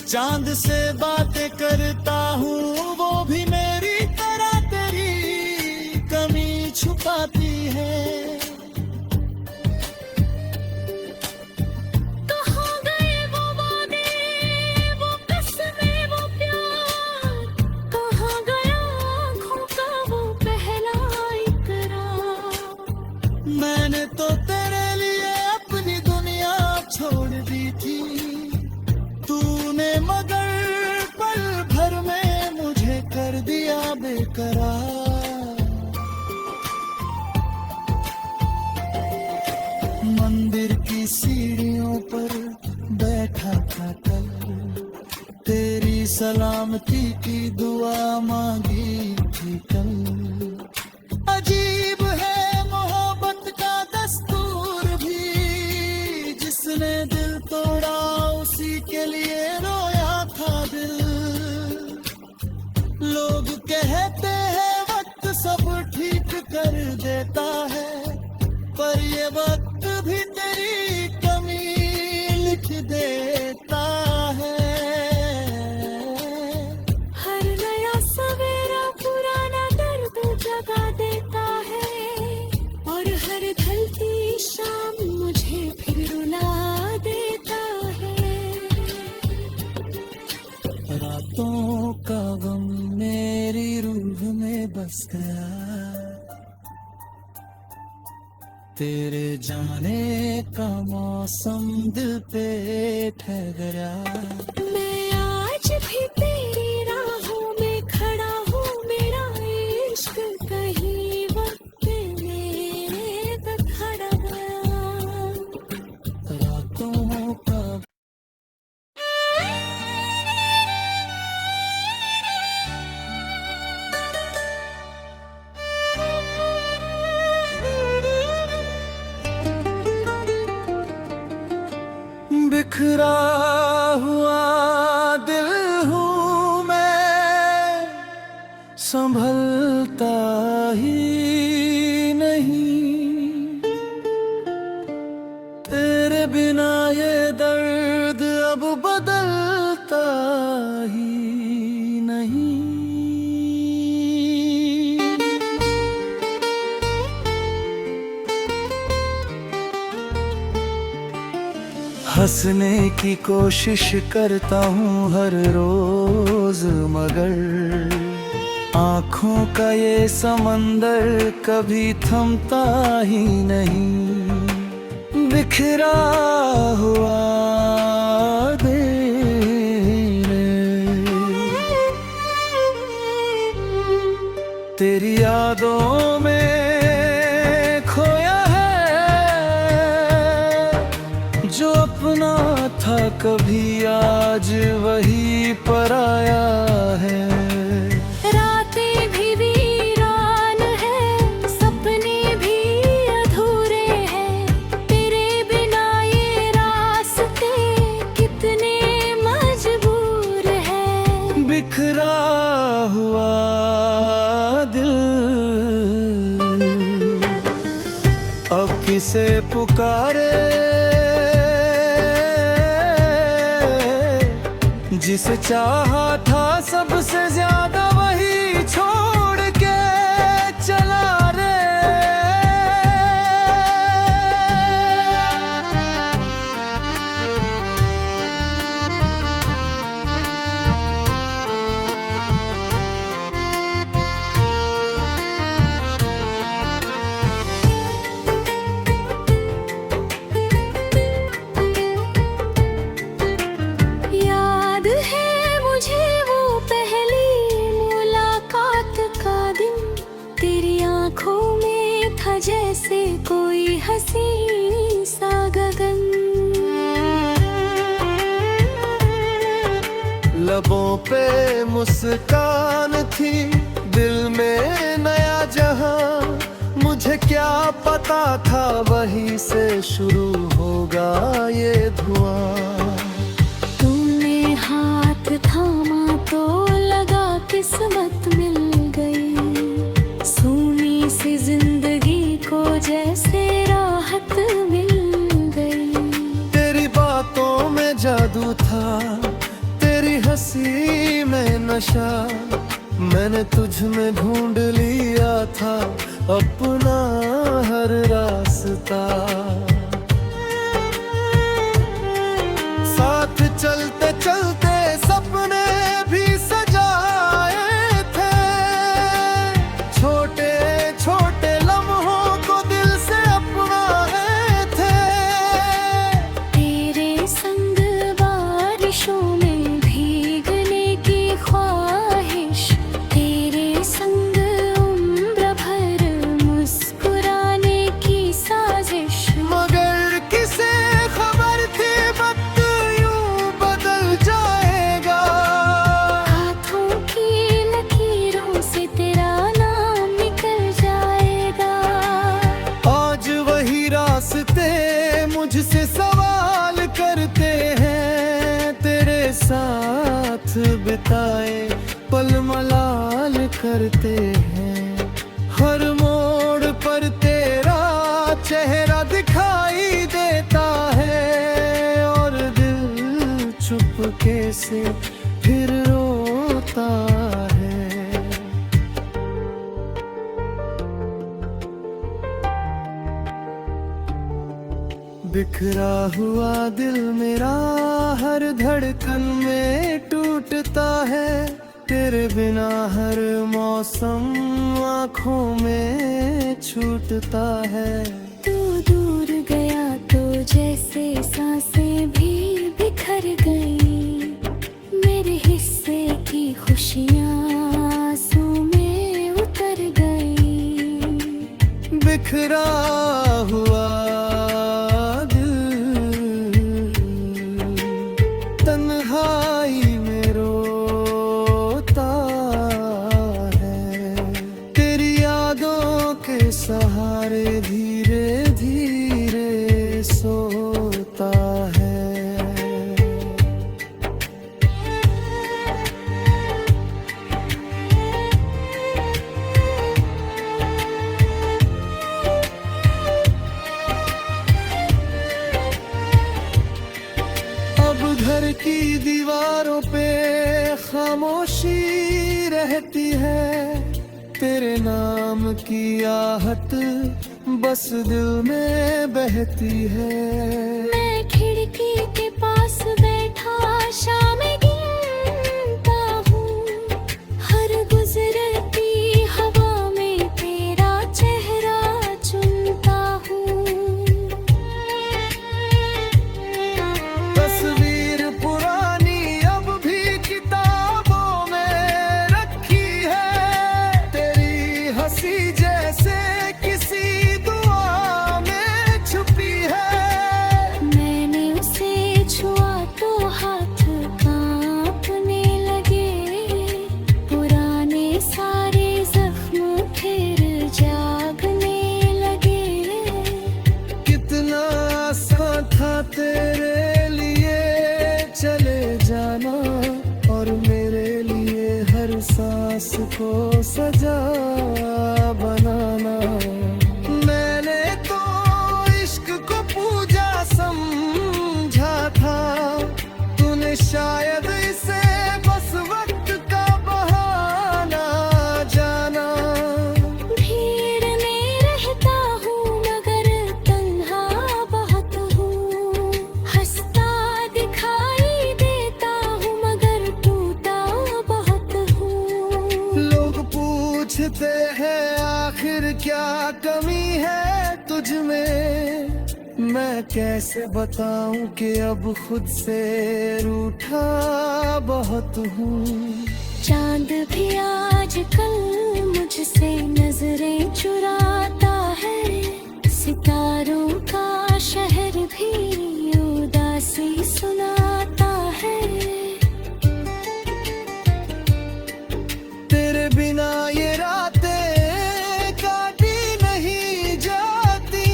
चांद से बातें करता हूँ, वो भी मेरी तरह तेरी कमी छुपाती है। मैंने तो तेरे लिए अपनी दुनिया छोड़ दी थी, तूने मगर पल भर में मुझे कर दिया बेकरार। मंदिर की सीढ़ियों पर बैठा था कल, तेरी सलामती की दुआ मांगी थी कल। अजीब है जिसने दिल तोड़ा उसी के लिए रोया था दिल। लोग कहते हैं वक्त सब ठीक कर देता है, पर ये वक्त भी तेरी कमी लिख देता है। हर नया सवेरा पुराना दर्द जगा देता है, और हर ढलती शाम मुझे फिर रुला देता है। रातों का गम मेरी रूह में बस गया, तेरे जाने का मौसम दिल पे ठहरा। मैं आज भी तेरी राहों में खड़ा हूँ, मेरा इश्क कहीं वक्त मेरे तक खड़ा गया। रातों का हंसने की कोशिश करता हूँ हर रोज, मगर आँखों का ये समंदर कभी थमता ही नहीं। बिखरा हुआ दिल तेरी यादों में खोया है, जो अपना था कभी आज वही पराया है। रातें भी वीरान है, सपने भी अधूरे हैं, तेरे बिना ये रास्ते कितने मजबूर हैं। बिखरा हुआ दिल अब किसे पुकारे, जिसे चाहा था सबसे ज्यादा वही छोड़ के चला रे। याद है मुझे वो पहली मुलाकात का दिन, तेरी आंखों में था जैसे कोई हंसी सा गगन। लबों पे मुस्कान थी, दिल में नया जहां, मुझे क्या पता था वहीं से शुरू होगा ये धुआं। तूने हाथ थामा तो लगा किस्मत मिल गई, सूनी सी जिंदगी को जैसे राहत मिल गई। तेरी बातों में जादू था, तेरी हंसी में नशा, मैंने तुझ में ढूंढ लिया था अपना हर रास्ता। साथ चलते चलते सपने भी सजाए थे, छोटे छोटे लम्हों को दिल से अपनाए थे। तेरे संग बारिशों में भीगने की ख्वाहिश, तेरे संग उम्र भर मुस्कुराने की साजिश। मगर किसे खबर थी वक्त यूं बदल जाएगा, हाथों की लकीरों से तेरा नाम निकल जाएगा। आज वही रास्ते मुझसे सवाल करते हैं, तेरे साथ बिताए पल मलाल करते हैं। हर मोड़ पर तेरा चेहरा दिखाई देता है, और दिल चुपके से फिर रोता है। बिखरा हुआ दिल मेरा हर धड़कन में टूटता है, तेरे बिना हर मौसम आँखों में छूटता है। तू दूर गया तो जैसे सांसें भी बिखर गई, मेरे हिस्से की खुशियाँ आंसू में उतर गई। बिखरा हुआ दिल तन्हाई में रोता है, तेरी यादों के सहारे धीरे धीरे सोता है। अब घर की दीवारों पे खामोशी रहती है, तेरे नाम की आहट बस दिल में बहती है। मैं खिड़की के सांस को सजा बनाना। मैंने तो इश्क को पूजा समझा था, तूने शायद इसे बस वक्त का बहाना जाना। भीड़ में रहता हूँ मगर तन्हा बहुत हूँ, हंसता दिखाई देता हूँ मगर टूटा बहुत हूँ। लोग पूछते हैं आखिर क्या कमी है तुझ में, मैं कैसे बताऊं कि अब खुद से रूठा बहुत हूँ। चांद भी आजकल मुझसे नजरें चुराता है, सितारों का शहर भी उदासी सुनाता है। तेरे बिना ये रातें काटी नहीं जाती,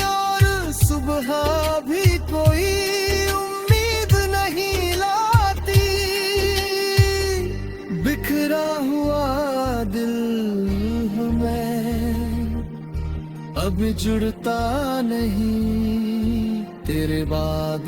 और सुबह भी कोई उम्मीद नहीं लाती। बिखरा हुआ दिल हूँ मैं, अब जुड़ता नहीं तेरे बाद।